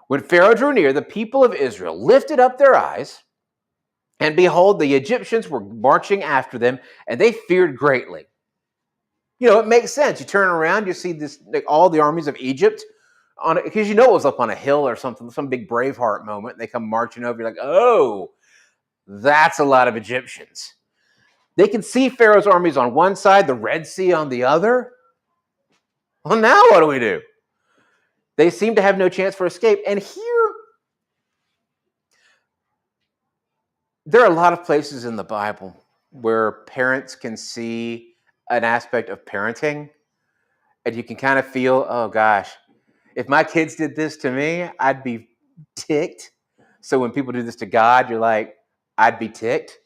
When Pharaoh drew near, the people of Israel lifted up their eyes, and behold, the Egyptians were marching after them, and they feared greatly. You know, it makes sense. You turn around, you see this, like, all the armies of Egypt, because you know it was up on a hill or something, some big Braveheart moment. They come marching over. You're like, oh, that's a lot of Egyptians. They can see Pharaoh's armies on one side, the Red Sea on the other. Well, now what do we do? They seem to have no chance for escape. And here, there are a lot of places in the Bible where parents can see an aspect of parenting, and you can kind of feel, oh gosh, if my kids did this to me, I'd be ticked. So when people do this to God, you're like, I'd be ticked.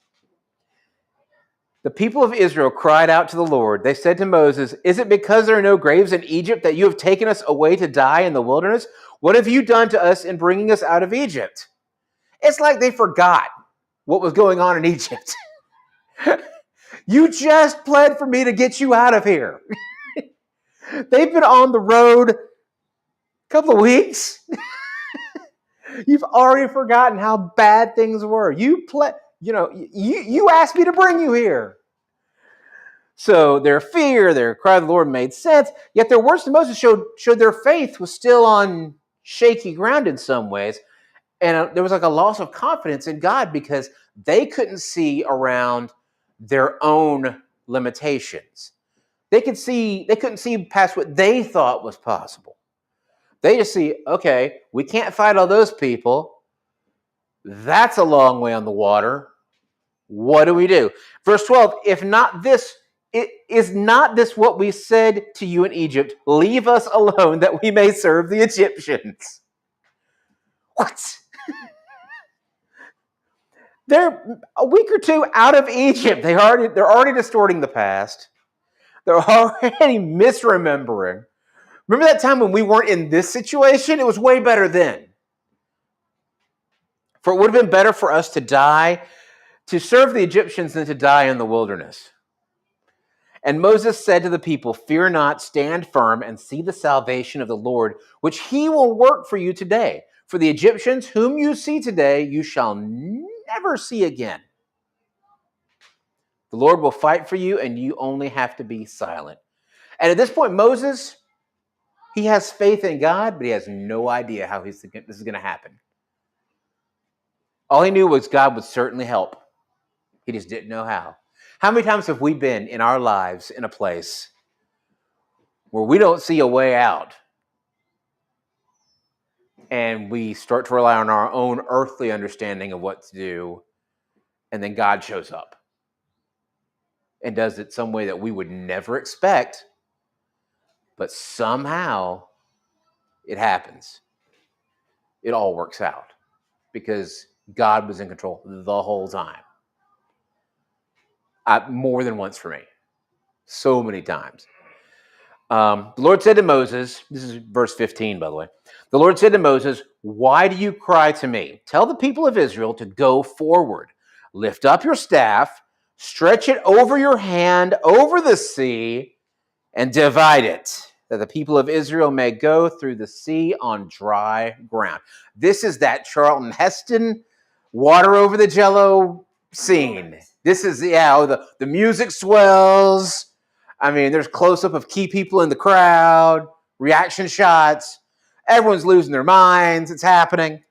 The people of Israel cried out to the Lord. They said to Moses, is it because there are no graves in Egypt that you have taken us away to die in the wilderness? What have you done to us in bringing us out of Egypt? It's like they forgot what was going on in Egypt. You just pled for me to get you out of here. They've been on the road a couple of weeks. You've already forgotten how bad things were. You asked me to bring you here. So their fear, their cry to the Lord made sense, yet their words to Moses showed their faith was still on shaky ground in some ways. And there was like a loss of confidence in God because they couldn't see around their own limitations. They couldn't see past what they thought was possible. They just see, okay, we can't fight all those people. That's a long way on the water. What do we do? Verse 12, if not this, is not this what we said to you in Egypt? Leave us alone that we may serve the Egyptians. What? They're a week or two out of Egypt. They're already distorting the past. They're already misremembering. Remember that time when we weren't in this situation? It was way better then. For it would have been better for us to die, to serve the Egyptians than to die in the wilderness. And Moses said to the people, fear not, stand firm, and see the salvation of the Lord, which he will work for you today. For the Egyptians whom you see today, you shall never see again. The Lord will fight for you, and you only have to be silent. And at this point, Moses, he has faith in God, but he has no idea how this is going to happen. All he knew was God would certainly help. He just didn't know how. How many times have we been in our lives in a place where we don't see a way out, and we start to rely on our own earthly understanding of what to do, and then God shows up and does it some way that we would never expect, but somehow it happens. It all works out because God was in control the whole time. More than once for me. So many times. The Lord said to Moses, this is verse 15, by the way. The Lord said to Moses, why do you cry to me? Tell the people of Israel to go forward. Lift up your staff, stretch it over your hand, over the sea, and divide it, that the people of Israel may go through the sea on dry ground. This is that Charlton Heston water over the jello scene. This is, the music swells. I mean, there's close-up of key people in the crowd, reaction shots. Everyone's losing their minds. It's happening.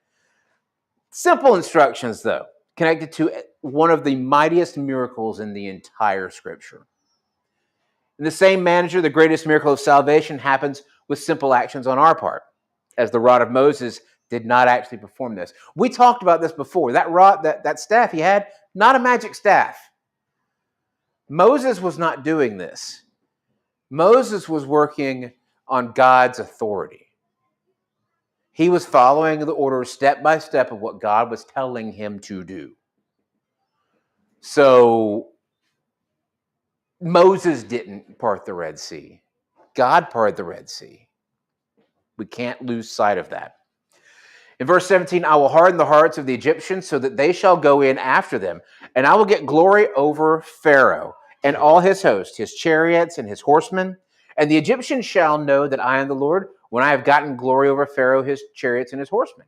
Simple instructions, though, connected to one of the mightiest miracles in the entire Scripture. In the same manner, the greatest miracle of salvation happens with simple actions on our part, as the rod of Moses did not actually perform this. We talked about this before. That rod, that staff he had, not a magic staff. Moses was not doing this. Moses was working on God's authority. He was following the order step by step of what God was telling him to do. So Moses didn't part the Red Sea. God parted the Red Sea. We can't lose sight of that. In verse 17, I will harden the hearts of the Egyptians so that they shall go in after them, and I will get glory over Pharaoh and all his host, his chariots and his horsemen. And the Egyptians shall know that I am the Lord when I have gotten glory over Pharaoh, his chariots, and his horsemen.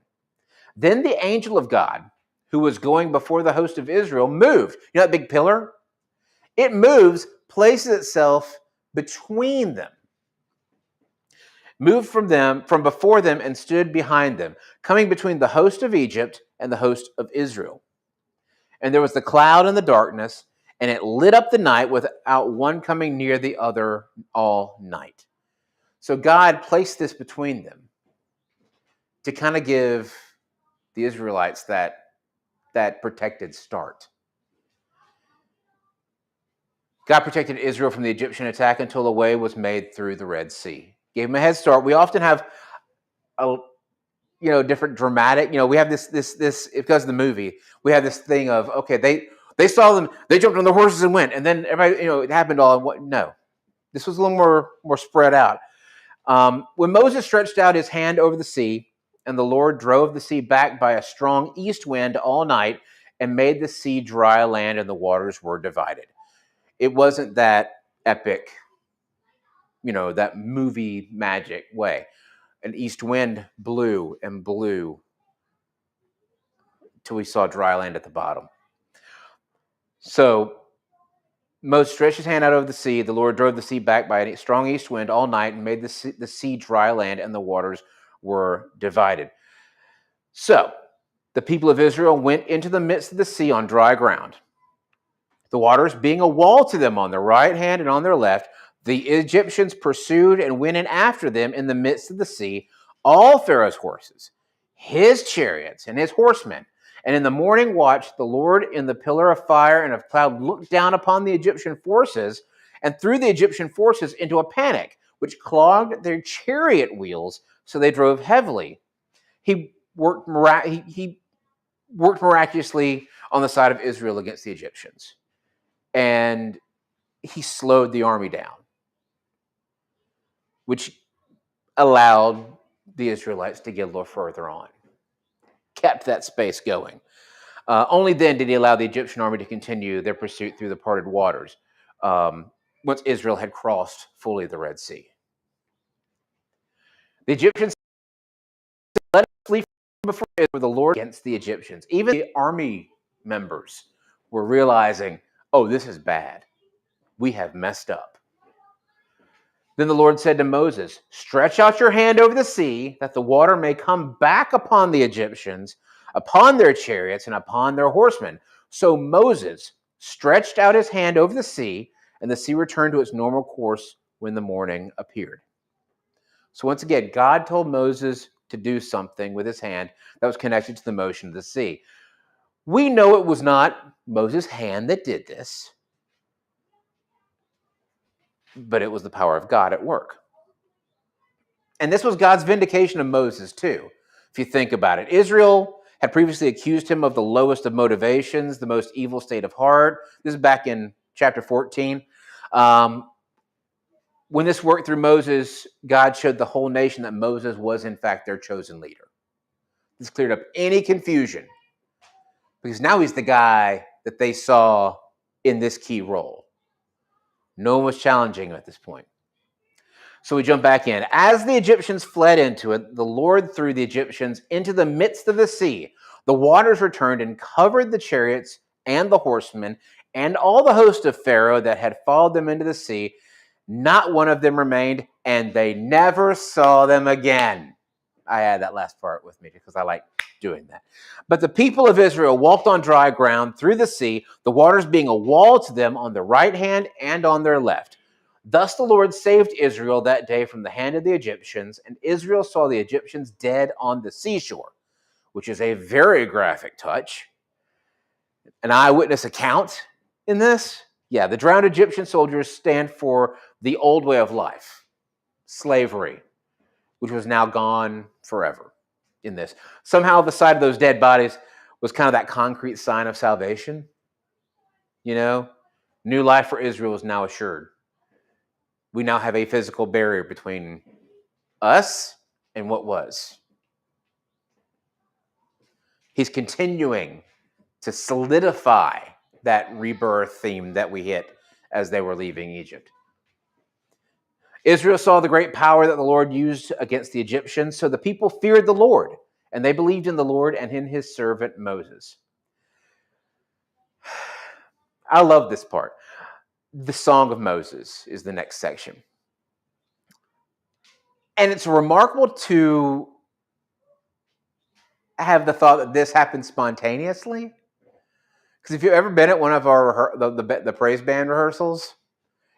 Then the angel of God, who was going before the host of Israel, moved. You know that big pillar? It moves, places itself between them. Moved from before them and stood behind them, coming between the host of Egypt and the host of Israel. And there was the cloud and the darkness, and it lit up the night without one coming near the other all night. So God placed this between them to kind of give the Israelites that protected start. God protected Israel from the Egyptian attack until a way was made through the Red Sea. Gave them a head start. We often have different dramatic, we have this because of the movie, we have this thing of, okay, they saw them, they jumped on the horses and went, and then everybody, it happened all in what? No. This was a little more spread out. When Moses stretched out his hand over the sea, and the Lord drove the sea back by a strong east wind all night and made the sea dry land and the waters were divided. It wasn't that epic, that movie magic way. An east wind blew and blew till we saw dry land at the bottom. So Moses stretched his hand out over the sea. The Lord drove the sea back by a strong east wind all night and made the sea dry land, and the waters were divided. So the people of Israel went into the midst of the sea on dry ground, the waters being a wall to them on their right hand and on their left. The Egyptians pursued and went in after them in the midst of the sea, all Pharaoh's horses, his chariots, and his horsemen. And in the morning watch, the Lord in the pillar of fire and of cloud looked down upon the Egyptian forces and threw the Egyptian forces into a panic, which clogged their chariot wheels, so they drove heavily. He worked miraculously on the side of Israel against the Egyptians. And he slowed the army down, which allowed the Israelites to get a little further on, kept that space going. Only then did he allow the Egyptian army to continue their pursuit through the parted waters, once Israel had crossed fully the Red Sea. The Egyptians let us flee before the Lord against the Egyptians. Even the army members were realizing, oh, this is bad. We have messed up. Then the Lord said to Moses, stretch out your hand over the sea, that the water may come back upon the Egyptians, upon their chariots, and upon their horsemen. So Moses stretched out his hand over the sea, and the sea returned to its normal course when the morning appeared. So once again, God told Moses to do something with his hand that was connected to the motion of the sea. We know it was not Moses' hand that did this, but it was the power of God at work. And this was God's vindication of Moses too, if you think about it. Israel had previously accused him of the lowest of motivations, the most evil state of heart. This is back in chapter 14. When this worked through Moses, God showed the whole nation that Moses was in fact their chosen leader. This cleared up any confusion, because now he's the guy that they saw in this key role. No one was challenging him at this point. So we jump back in. As the Egyptians fled into it, the Lord threw the Egyptians into the midst of the sea. The waters returned and covered the chariots and the horsemen and all the host of Pharaoh that had followed them into the sea. Not one of them remained, and they never saw them again. I add that last part with me because I like doing that. But the people of Israel walked on dry ground through the sea, the waters being a wall to them on their right hand and on their left. Thus the Lord saved Israel that day from the hand of the Egyptians, and Israel saw the Egyptians dead on the seashore, which is a very graphic touch. An eyewitness account in this? Yeah, the drowned Egyptian soldiers stand for the old way of life, slavery, which was now gone forever in this. Somehow the sight of those dead bodies was kind of that concrete sign of salvation. You know, new life for Israel is now assured. We now have a physical barrier between us and what was. He's continuing to solidify that rebirth theme that we hit as they were leaving Egypt. Israel saw the great power that the Lord used against the Egyptians, so the people feared the Lord, and they believed in the Lord and in his servant Moses. I love this part. The Song of Moses is the next section. And it's remarkable to have the thought that this happened spontaneously. Because if you've ever been at one of our the praise band rehearsals,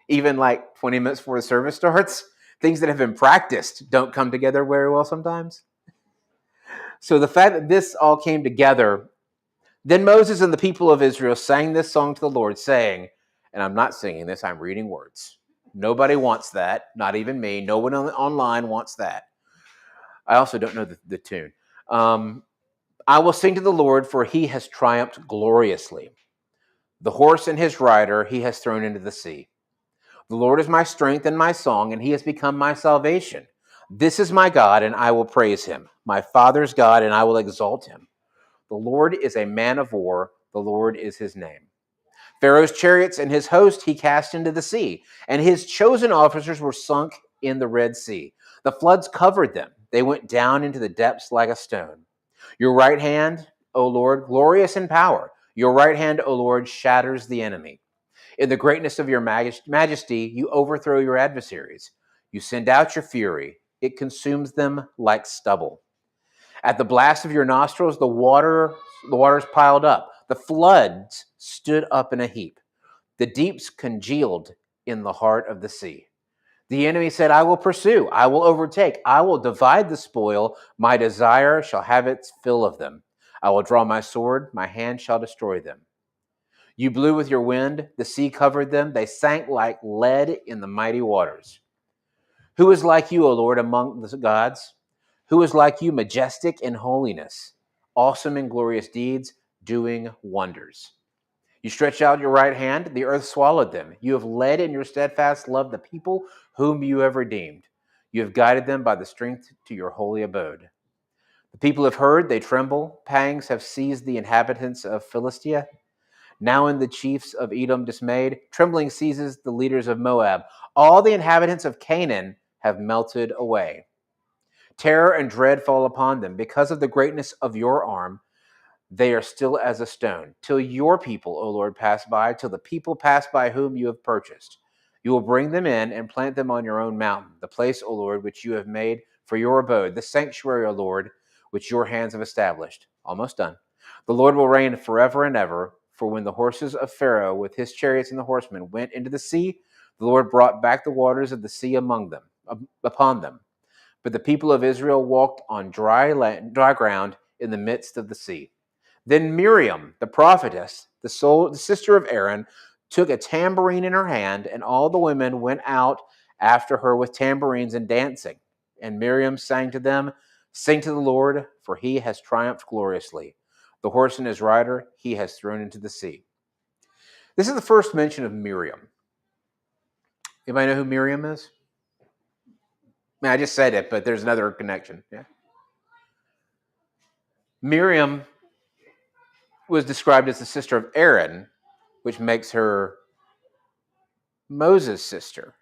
even like 20 minutes before the service starts, things that have been practiced don't come together very well sometimes. So the fact that this all came together, then Moses and the people of Israel sang this song to the Lord, saying, and I'm not singing this, I'm reading words. Nobody wants that, not even me. No one online wants that. I also don't know the tune. I will sing to the Lord, for he has triumphed gloriously. The horse and his rider he has thrown into the sea. The Lord is my strength and my song, and he has become my salvation. This is my God, and I will praise him, my father's God, and I will exalt him. The Lord is a man of war. The Lord is his name. Pharaoh's chariots and his host he cast into the sea, and his chosen officers were sunk in the Red Sea. The floods covered them. They went down into the depths like a stone. Your right hand, O Lord, glorious in power. Your right hand, O Lord, shatters the enemy. In the greatness of your majesty, you overthrow your adversaries. You send out your fury. It consumes them like stubble. At the blast of your nostrils, the waters piled up. The floods stood up in a heap. The deeps congealed in the heart of the sea. The enemy said, I will pursue, I will overtake, I will divide the spoil. My desire shall have its fill of them. I will draw my sword, my hand shall destroy them. You blew with your wind, the sea covered them, they sank like lead in the mighty waters. Who is like you, O Lord, among the gods? Who is like you, majestic in holiness, awesome in glorious deeds, doing wonders? You stretched out your right hand, the earth swallowed them. You have led in your steadfast love the people whom you have redeemed. You have guided them by the strength to your holy abode. The people have heard, they tremble. Pangs have seized the inhabitants of Philistia. Now in the chiefs of Edom dismayed, trembling seizes the leaders of Moab. All the inhabitants of Canaan have melted away. Terror and dread fall upon them. Because of the greatness of your arm, they are still as a stone. Till your people, O Lord, pass by, till the people pass by whom you have purchased. You will bring them in and plant them on your own mountain, the place, O Lord, which you have made for your abode, the sanctuary, O Lord, which your hands have established. Almost done. The Lord will reign forever and ever. For when the horses of Pharaoh with his chariots and the horsemen went into the sea, the Lord brought back the waters of the sea upon them. But the people of Israel walked on dry ground in the midst of the sea. Then Miriam, the prophetess, the sister of Aaron, took a tambourine in her hand, and all the women went out after her with tambourines and dancing. And Miriam sang to them, "Sing to the Lord, for he has triumphed gloriously. The horse and his rider he has thrown into the sea." This is the first mention of Miriam. Anybody know who Miriam is? I just said it, but there's another connection. Yeah. Miriam was described as the sister of Aaron, which makes her Moses' sister.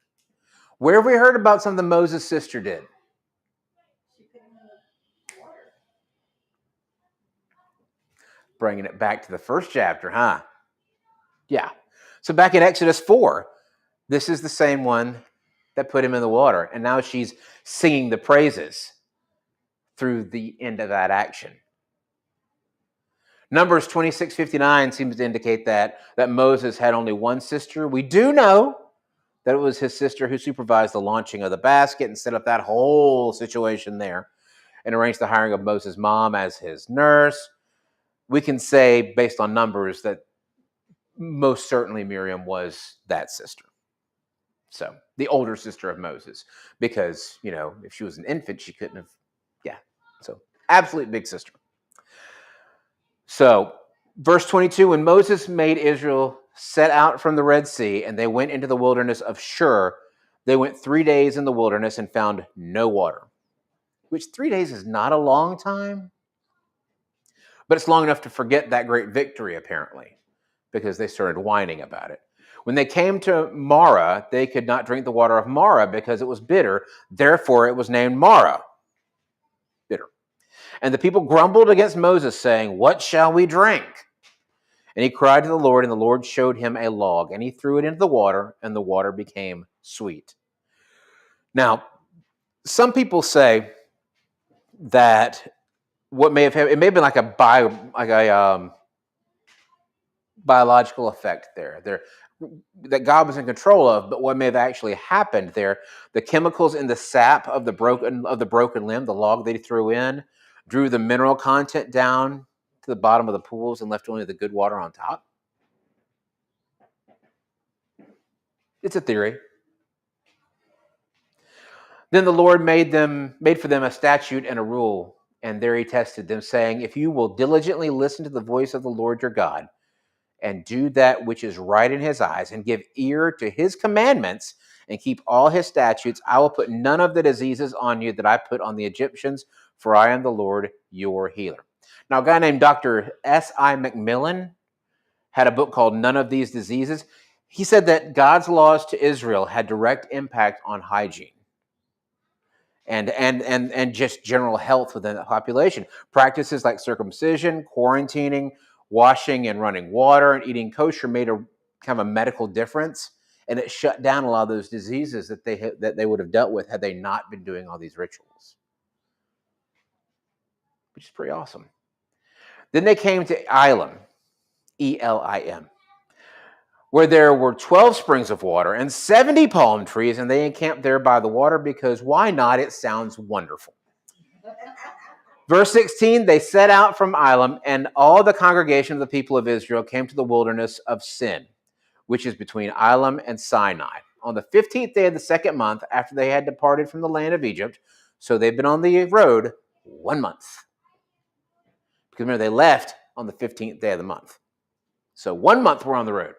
Where have we heard about something Moses' sister did? She put him in the water. Bringing it back to the first chapter, huh? Yeah. So back in Exodus 4, this is the same one that put him in the water. And now she's singing the praises through the end of that action. Numbers 26:59 seems to indicate that Moses had only one sister. We do know that it was his sister who supervised the launching of the basket and set up that whole situation there and arranged the hiring of Moses' mom as his nurse. We can say, based on numbers, that most certainly Miriam was that sister. So, the older sister of Moses, because, if she was an infant, she couldn't have, So, absolute big sister. So, verse 22, when Moses made Israel set out from the Red Sea and they went into the wilderness of Shur, they went 3 days in the wilderness and found no water, which 3 days is not a long time, but it's long enough to forget that great victory, apparently, because they started whining about it. When they came to Marah, they could not drink the water of Marah because it was bitter. Therefore, it was named Marah, bitter. And the people grumbled against Moses, saying, "What shall we drink?" And he cried to the Lord, and the Lord showed him a log, and he threw it into the water, and the water became sweet. Now, some people say that what may have happened, it may have been like a biological effect there that God was in control of, but what may have actually happened there, the chemicals in the sap of the broken limb, the log they threw in, drew the mineral content down to the bottom of the pools and left only the good water on top. It's a theory. Then the Lord made for them a statute and a rule, and there he tested them, saying, "If you will diligently listen to the voice of the Lord your God, and do that which is right in his eyes, and give ear to his commandments, and keep all his statutes, I will put none of the diseases on you that I put on the Egyptians, for I am the Lord your healer." Now, a guy named Dr. S.I. McMillan had a book called None of These Diseases. He said that God's laws to Israel had direct impact on hygiene and just general health within the population. Practices like circumcision, quarantining, washing and running water, and eating kosher made a kind of a medical difference, and it shut down a lot of those diseases that they would have dealt with had they not been doing all these rituals, which is pretty awesome. Then they came to Elim, Elim, where there were 12 springs of water and 70 palm trees, and they encamped there by the water because why not? It sounds wonderful. Verse 16, they set out from Elim, and all the congregation of the people of Israel came to the wilderness of Sin, which is between Elim and Sinai, on the 15th day of the second month after they had departed from the land of Egypt. So they've been on the road 1 month. Because remember, they left on the 15th day of the month. So 1 month we're on the road.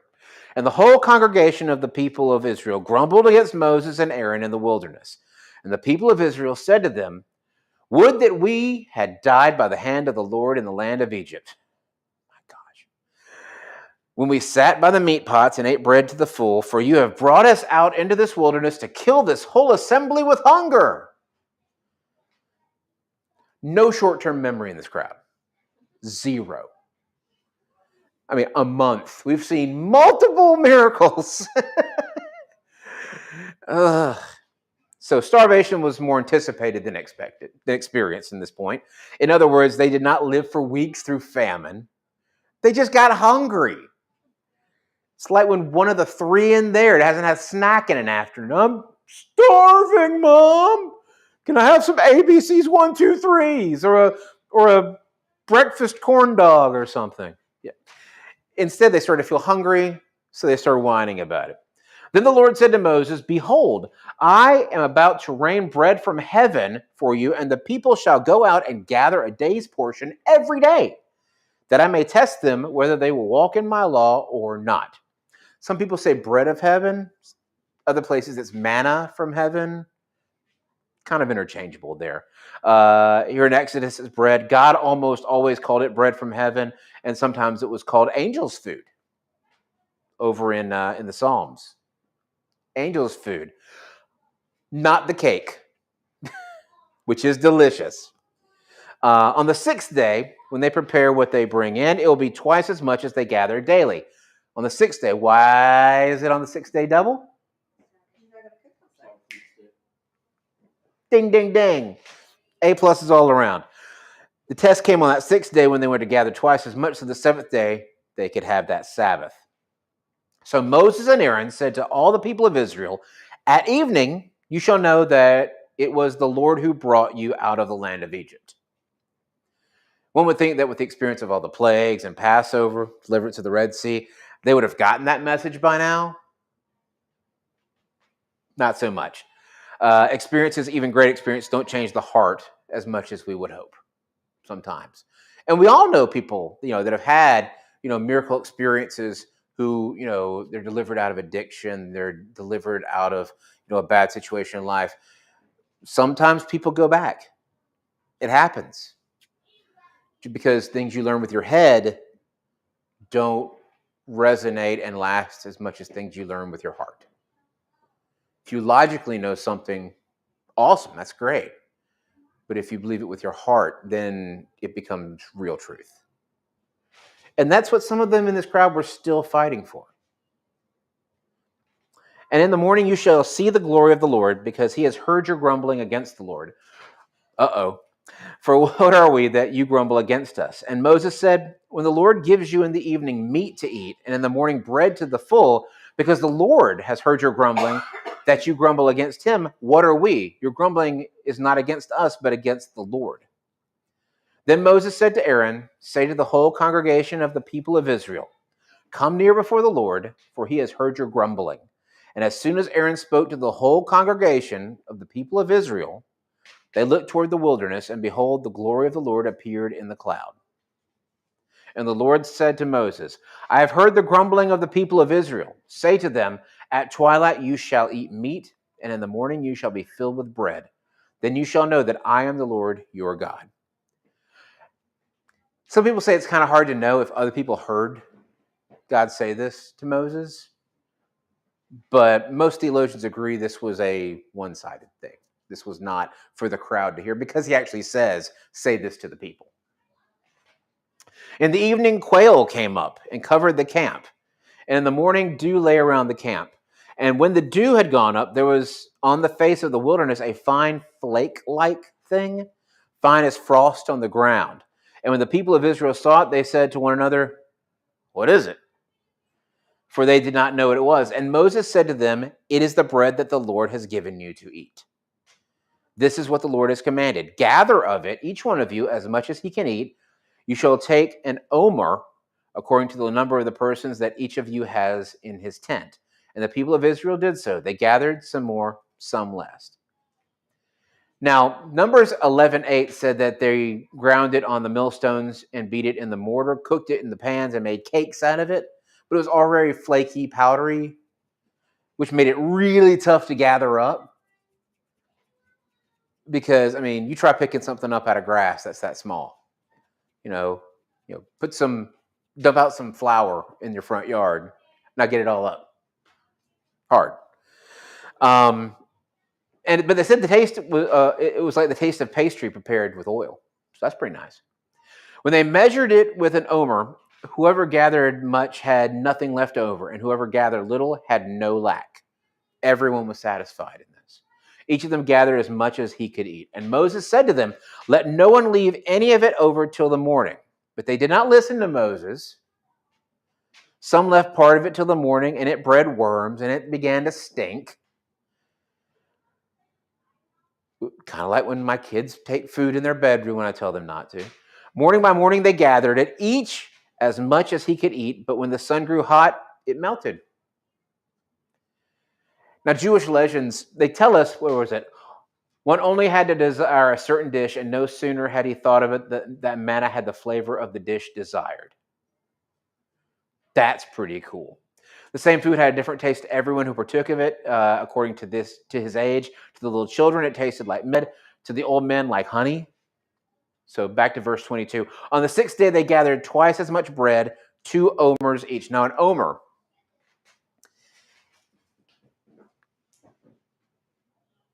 And the whole congregation of the people of Israel grumbled against Moses and Aaron in the wilderness. And the people of Israel said to them, "Would that we had died by the hand of the Lord in the land of Egypt. My gosh. When we sat by the meat pots and ate bread to the full, for you have brought us out into this wilderness to kill this whole assembly with hunger." No short-term memory in this crowd. Zero. I mean, a month. We've seen multiple miracles. So starvation was more anticipated than experienced in this point. In other words, they did not live for weeks through famine. They just got hungry. It's like when one of the three in there hasn't had a snack in an afternoon. "I'm starving, Mom. Can I have some ABC's 1, 2, 3s or a breakfast corn dog or something?" Yeah. Instead, they started to feel hungry, so they started whining about it. Then the Lord said to Moses, "Behold, I am about to rain bread from heaven for you, and the people shall go out and gather a day's portion every day, that I may test them whether they will walk in my law or not." Some people say bread of heaven. Other places it's manna from heaven. Kind of interchangeable there. Here in Exodus, it's bread. God almost always called it bread from heaven, and sometimes it was called angels' food over in the Psalms. Angels' food. Not the cake, which is delicious. On the sixth day, when they prepare what they bring in, it will be twice as much as they gather daily. On the sixth day. Why is it on the sixth day double? Ding, ding, ding. A pluses all around. The test came on that sixth day when they were to gather twice as much, so the seventh day they could have that Sabbath. So Moses and Aaron said to all the people of Israel, "At evening you shall know that it was the Lord who brought you out of the land of Egypt." One would think that with the experience of all the plagues and Passover, deliverance of the Red Sea, they would have gotten that message by now. Not so much. Experiences, even great experience, don't change the heart as much as we would hope sometimes. And we all know people, that have had, miracle experiences who, they're delivered out of addiction, they're delivered out of, a bad situation in life. Sometimes people go back. It happens. Because things you learn with your head don't resonate and last as much as things you learn with your heart. If you logically know something, awesome, that's great. But if you believe it with your heart, then it becomes real truth. And that's what some of them in this crowd were still fighting for. "And in the morning you shall see the glory of the Lord, because he has heard your grumbling against the Lord." Uh-oh. "For what are we that you grumble against us?" And Moses said, "When the Lord gives you in the evening meat to eat, and in the morning bread to the full, because the Lord has heard your grumbling, that you grumble against him, what are we? Your grumbling is not against us, but against the Lord." Then Moses said to Aaron, "Say to the whole congregation of the people of Israel, come near before the Lord, for he has heard your grumbling." And as soon as Aaron spoke to the whole congregation of the people of Israel, they looked toward the wilderness, and behold, the glory of the Lord appeared in the cloud. And the Lord said to Moses, "I have heard the grumbling of the people of Israel. Say to them, at twilight you shall eat meat, and in the morning you shall be filled with bread. Then you shall know that I am the Lord your God." Some people say it's kind of hard to know if other people heard God say this to Moses, but most theologians agree this was a one-sided thing. This was not for the crowd to hear, because he actually says, "Say this to the people." In the evening, quail came up and covered the camp, and in the morning, dew lay around the camp. And when the dew had gone up, there was on the face of the wilderness a fine flake-like thing, fine as frost on the ground. And when the people of Israel saw it, they said to one another, "What is it?" For they did not know what it was. And Moses said to them, "It is the bread that the Lord has given you to eat." This is what the Lord has commanded. Gather of it, each one of you, as much as he can eat. You shall take an omer, according to the number of the persons that each of you has in his tent. And the people of Israel did so. They gathered some more, some less. Now, Numbers 11:8 said that they ground it on the millstones and beat it in the mortar, cooked it in the pans, and made cakes out of it. But it was already flaky, powdery, which made it really tough to gather up. Because, I mean, you try picking something up out of grass that's that small. Dump out some flour in your front yard, not get it all up. Hard. But they said the taste it was like the taste of pastry prepared with oil. So that's pretty nice. When they measured it with an omer, whoever gathered much had nothing left over, and whoever gathered little had no lack. Everyone was satisfied in this. Each of them gathered as much as he could eat. And Moses said to them, "Let no one leave any of it over till the morning." But they did not listen to Moses. Some left part of it till the morning, and it bred worms, and it began to stink. Kind of like when my kids take food in their bedroom when I tell them not to. Morning by morning they gathered it, each as much as he could eat, but when the sun grew hot, it melted. Now, Jewish legends, they tell us, where was it? One only had to desire a certain dish, and no sooner had he thought of it that manna had the flavor of the dish desired. That's pretty cool. The same food had a different taste to everyone who partook of it, according to his age. To the little children, it tasted like milk. To the old men, like honey. So back to verse 22. On the sixth day, they gathered twice as much bread, 2 omers each. Now, an omer.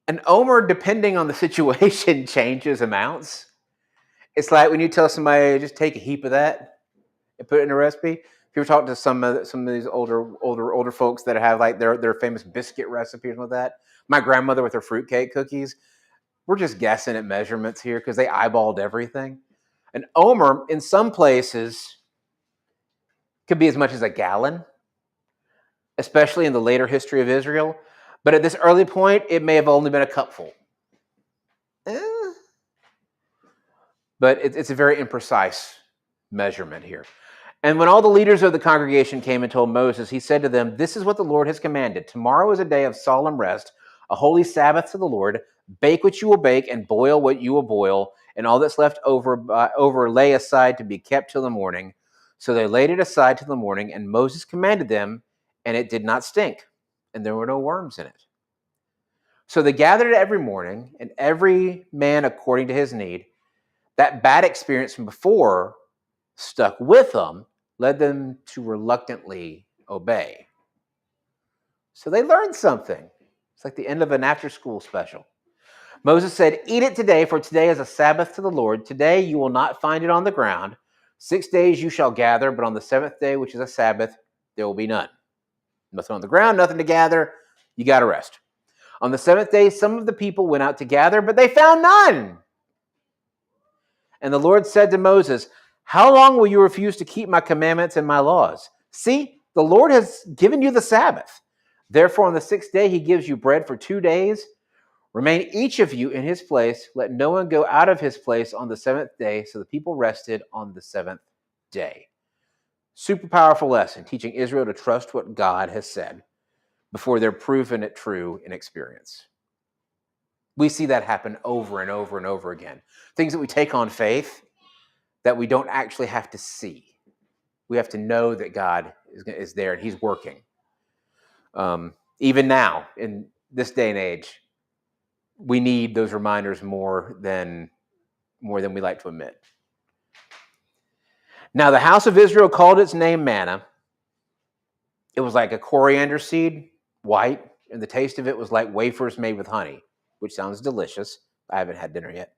An omer, depending on the situation, changes amounts. It's like when you tell somebody, just take a heap of that and put it in a recipe. If you talk to some of these older folks that have like their famous biscuit recipes with that. My grandmother with her fruitcake cookies, we're just guessing at measurements here because they eyeballed everything. An omer in some places could be as much as a gallon, especially in the later history of Israel. But at this early point, it may have only been a cupful. But it's a very imprecise measurement here. And when all the leaders of the congregation came and told Moses, he said to them, "This is what the Lord has commanded. Tomorrow is a day of solemn rest, a holy Sabbath to the Lord. Bake what you will bake and boil what you will boil, and all that's left over lay aside to be kept till the morning." So they laid it aside till the morning, and Moses commanded them, and it did not stink, and there were no worms in it. So they gathered every morning, and every man according to his need. That bad experience from before stuck with them, led them to reluctantly obey. So they learned something. It's like the end of an after-school special. Moses said, "Eat it today, for today is a Sabbath to the Lord. Today you will not find it on the ground. 6 days you shall gather, but on the 7th day, which is a Sabbath, there will be none." Nothing on the ground, nothing to gather. You got to rest. On the 7th day, some of the people went out to gather, but they found none. And the Lord said to Moses, "How long will you refuse to keep my commandments and my laws? See, the Lord has given you the Sabbath. Therefore, on the 6th day, he gives you bread for 2 days. Remain each of you in his place. Let no one go out of his place on the 7th day." So the people rested on the 7th day. Super powerful lesson, teaching Israel to trust what God has said before they're proven it true in experience. We see that happen over and over and over again. Things that we take on faith that we don't actually have to see. We have to know that God is there and he's working. Even now, in this day and age, we need those reminders more than we like to admit. Now, the house of Israel called its name manna. It was like a coriander seed, white, and the taste of it was like wafers made with honey, which sounds delicious. I haven't had dinner yet.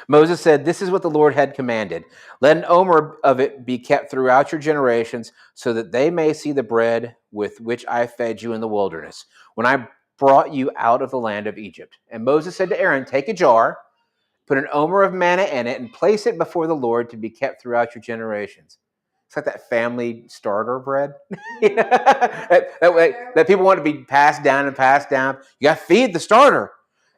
Moses said, "This is what the Lord had commanded. Let an omer of it be kept throughout your generations, so that they may see the bread with which I fed you in the wilderness, when I brought you out of the land of Egypt." And Moses said to Aaron, "Take a jar, put an omer of manna in it, and place it before the Lord to be kept throughout your generations." It's like that family starter bread that people want to be passed down and passed down. You got to feed the starter.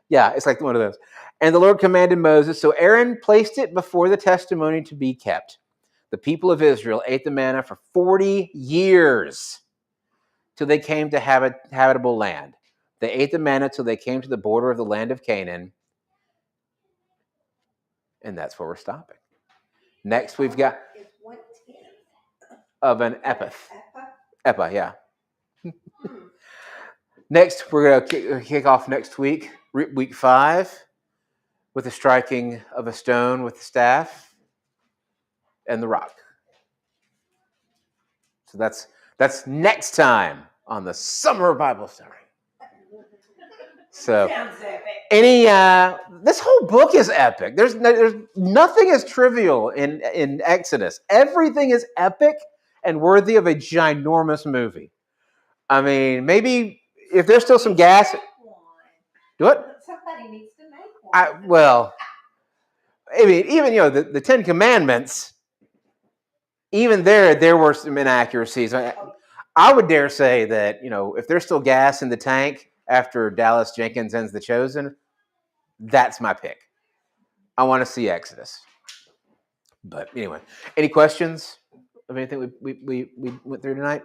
Yeah, it's like one of those. And the Lord commanded Moses, so Aaron placed it before the testimony to be kept. The people of Israel ate the manna for 40 years till they came to habitable land. They ate the manna till they came to the border of the land of Canaan. And that's where we're stopping. Next, we've got Is 1/10 of an epith. Epa? Epa, yeah. Next, we're going to kick off next week, week 5, with the striking of a stone with the staff and the rock. So that's next time on the Summer Bible Story. So Sounds epic. this whole book is epic. There's nothing is trivial in Exodus. Everything is epic and worthy of a ginormous movie. I mean, maybe if there's still some gas. Make one. Do it. Somebody needs to make one. I mean, even the 10 Commandments. Even there were some inaccuracies. I would dare say that if there's still gas in the tank after Dallas Jenkins ends The Chosen, that's my pick. I want to see Exodus. But anyway, any questions of anything we went through tonight?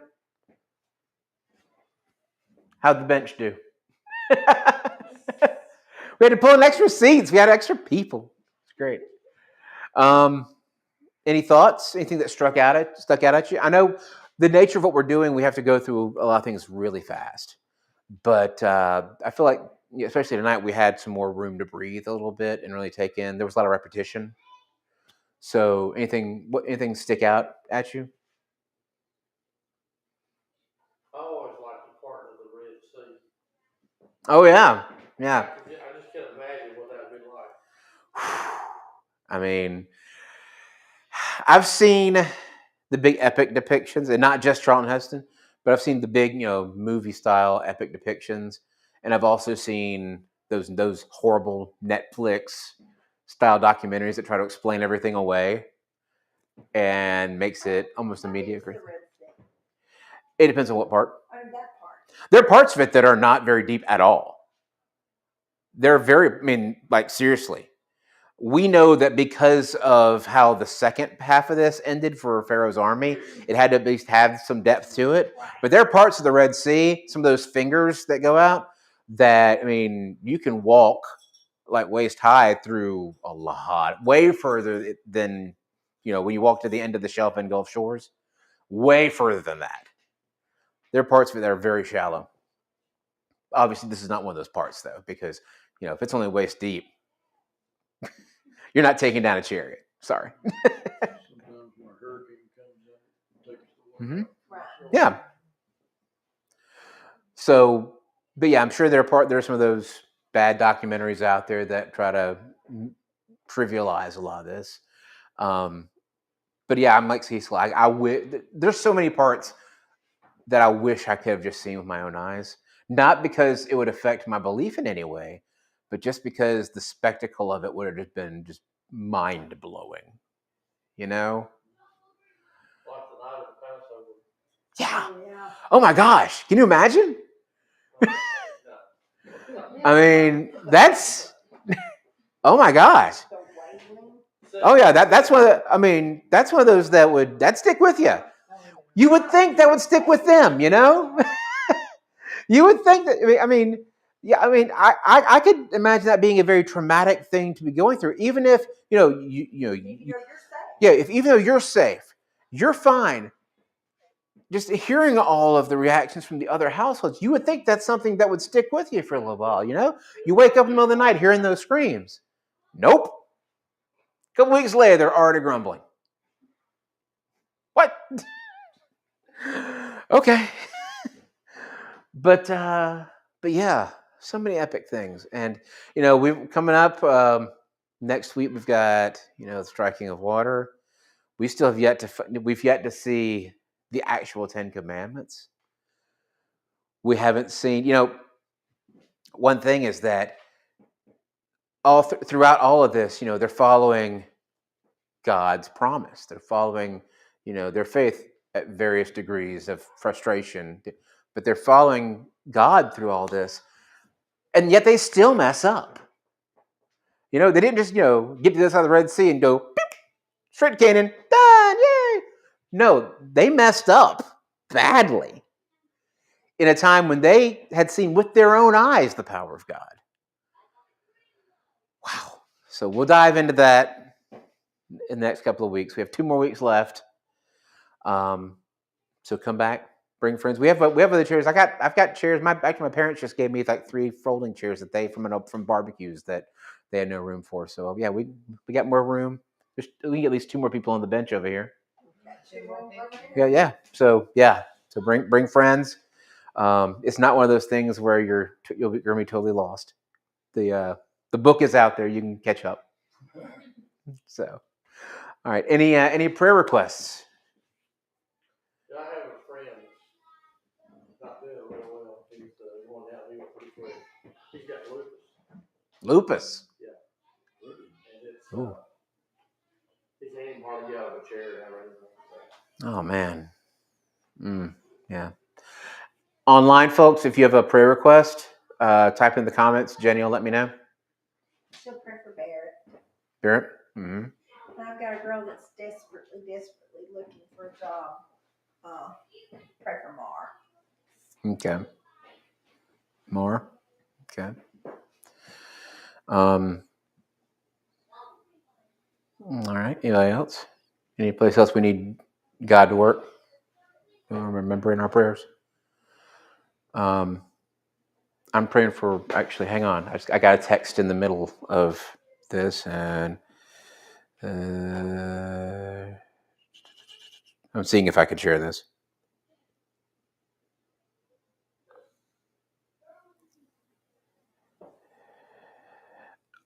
How'd the bench do? We had to pull in extra seats. We had extra people. It's great. Any thoughts? Anything that stuck out at you? I know the nature of what we're doing. We have to go through a lot of things really fast. But I feel like, especially tonight, we had some more room to breathe a little bit and really take in. There was a lot of repetition. So anything stick out at you? I always like the part of the Red Sea. Oh yeah. Yeah. I just can't imagine what that would be like. I mean, I've seen the big epic depictions, and not just Charlton Heston, but I've seen the big, movie style epic depictions, and I've also seen those horrible Netflix style documentaries that try to explain everything away and makes it almost immediate. It depends on what part. That part. There are parts of it that are not very deep at all. They're seriously. We know that because of how the second half of this ended for Pharaoh's army, it had to at least have some depth to it. But there are parts of the Red Sea, some of those fingers that go out, that, you can walk like waist high through a lot, way further than, when you walk to the end of the shelf in Gulf Shores, way further than that. There are parts of it that are very shallow. Obviously, this is not one of those parts, though, because, if it's only waist deep, you're not taking down a chariot. Sorry. Sometimes when a hurricane comes in, it takes the water. Right. Yeah. So, but yeah, I'm sure there are some of those bad documentaries out there that try to trivialize a lot of this. But yeah, I'm like Cecil. There's so many parts that I wish I could have just seen with my own eyes. Not because it would affect my belief in any way, but just because the spectacle of it would have just been just mind blowing. Like the night of the Passover. Yeah. Oh, yeah. Oh my gosh. Can you imagine? That's. Oh my gosh. The wailing. Oh yeah, that's one of the, that's one of those that stick with you. You would think that would stick with them, You would think that. I could imagine that being a very traumatic thing to be going through, even if Even though you're safe. even though you're safe, you're fine. Just hearing all of the reactions from the other households, you would think that's something that would stick with you for a little while. You wake up in the middle of the night hearing those screams. Nope. A couple weeks later, they're already grumbling. What? Okay. But yeah, so many epic things. And, we're coming up next week. We've got, the striking of water. We've yet to see the actual 10 Commandments. We haven't seen, one thing is that throughout all of this, they're following God's promise. They're following, their faith at various degrees of frustration, but they're following God through all this. And yet they still mess up. You know, they didn't just, get to this side of the Red Sea and go, beep, straight to Canaan, done, yay. No, they messed up badly in a time when they had seen with their own eyes the power of God. Wow. So we'll dive into that in the next couple of weeks. We have 2 more weeks left. So come back, bring friends. We have other chairs. I've got chairs. My parents just gave me like 3 folding chairs that they from barbecues that they had no room for. So yeah, we got more room. We can get at least 2 more people on the bench over here. Yeah. So bring friends. It's not one of those things where you're gonna be totally lost. The book is out there. You can catch up. So, all right. Any prayer requests? I have a friend that's not doing real well. He's going down pretty quick. He's got lupus. Lupus. Yeah. And it's Ooh. he can't even hardly get out of a chair now or anything. Oh man. Yeah. Online folks, if you have a prayer request, type in the comments. Jenny will let me know. She'll pray for Barrett. Barrett? Mm-hmm. And I've got a girl that's desperately looking for a job. Pray for Mar. Okay. More? Okay. All right. Anybody else? Any place else we need God to work? Remember in our prayers? I'm praying for, actually, hang on. I got a text in the middle of this, and I'm seeing if I could share this.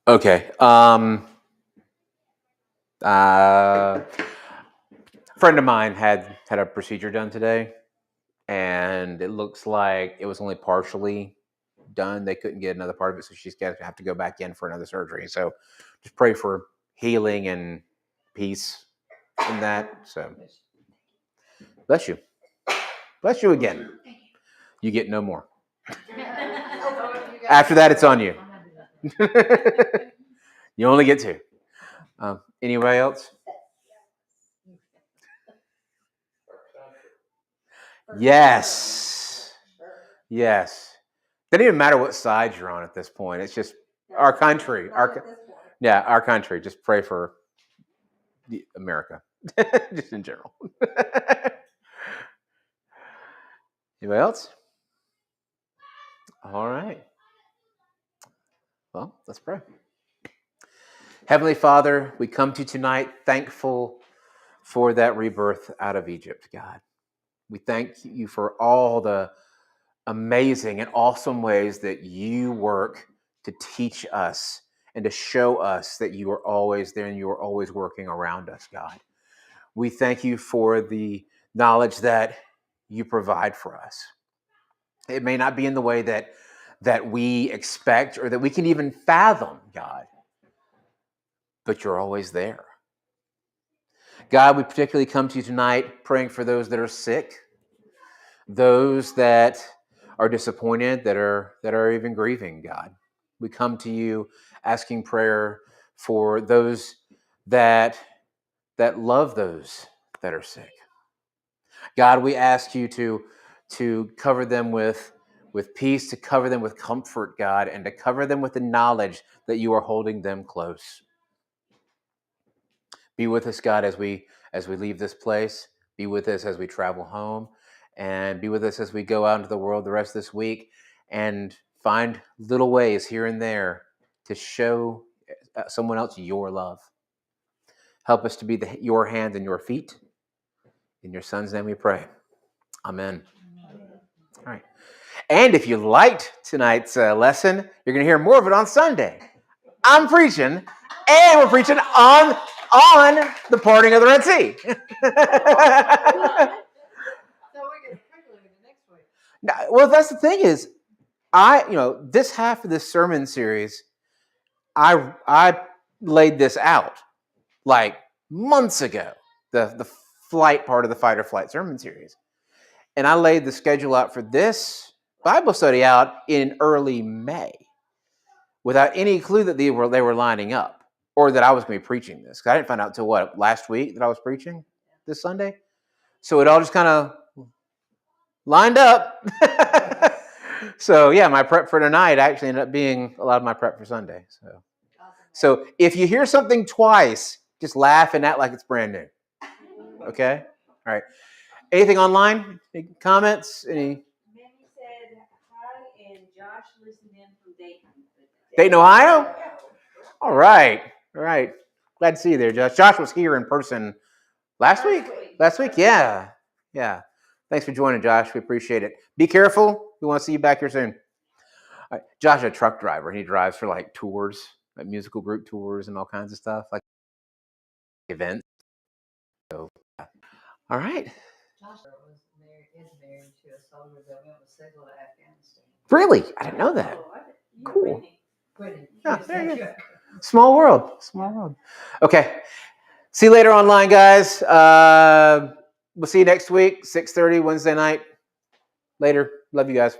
Okay. A friend of mine had a procedure done today, and it looks like it was only partially done. They couldn't get another part of it, so she's going to have to go back in for another surgery. So just pray for healing and peace in that. So bless you. Bless you again. You get no more. After that, it's on you. You only get 2. Anybody else? Yes. Doesn't even matter what side you're on at this point. It's just our country. Our country. Just pray for America, just in general. Anybody else? All right. Well, let's pray. Heavenly Father, we come to you tonight thankful for that rebirth out of Egypt, God. We thank you for all the amazing and awesome ways that you work to teach us and to show us that you are always there and you are always working around us, God. We thank you for the knowledge that you provide for us. It may not be in the way that we expect or that we can even fathom, God, but you're always there. God, we particularly come to you tonight praying for those that are sick, those that are disappointed, that are even grieving, God. We come to you asking prayer for those that love those that are sick. God, we ask you to cover them with peace, to cover them with comfort, God, and to cover them with the knowledge that you are holding them close. Be with us, God, as we leave this place. Be with us as we travel home, and be with us as we go out into the world the rest of this week and find little ways here and there to show someone else your love. Help us to be your hands and your feet. In your Son's name we pray. Amen. All right. And if you liked tonight's lesson, you're going to hear more of it on Sunday. I'm preaching, and we're preaching on the parting of the Red Sea. Well, that's the thing is, this half of this sermon series, I laid this out like months ago, the flight part of the Fight or Flight sermon series. And I laid the schedule out for this Bible study out in early May. without any clue that they were lining up or that I was going to be preaching this. 'Cause I didn't find out until last week that I was preaching this Sunday. So it all just kind of lined up. So yeah, my prep for tonight actually ended up being a lot of my prep for Sunday. So if you hear something twice, just laugh and act like it's brand new. Okay? All right. Anything online? Any comments? Any? Mammy said hi, and Josh listened in from Dayton. Dayton, Ohio? All right. All right. Glad to see you there, Josh. Josh was here in person last week? Last week? Yeah. Yeah. Thanks for joining, Josh. We appreciate it. Be careful. We want to see you back here soon. All right. Josh is a truck driver. He drives for like tours, like musical group tours and all kinds of stuff, like events. So, yeah. All right. Josh is married to a soldier that went with Signal to Afghanistan. Really? I didn't know that. Yeah, Cool. Whitney. Yeah, there you go. Small world. Small world. Okay. See you later online, guys. We'll see you next week, 6:30 Wednesday night. Later. Love you guys.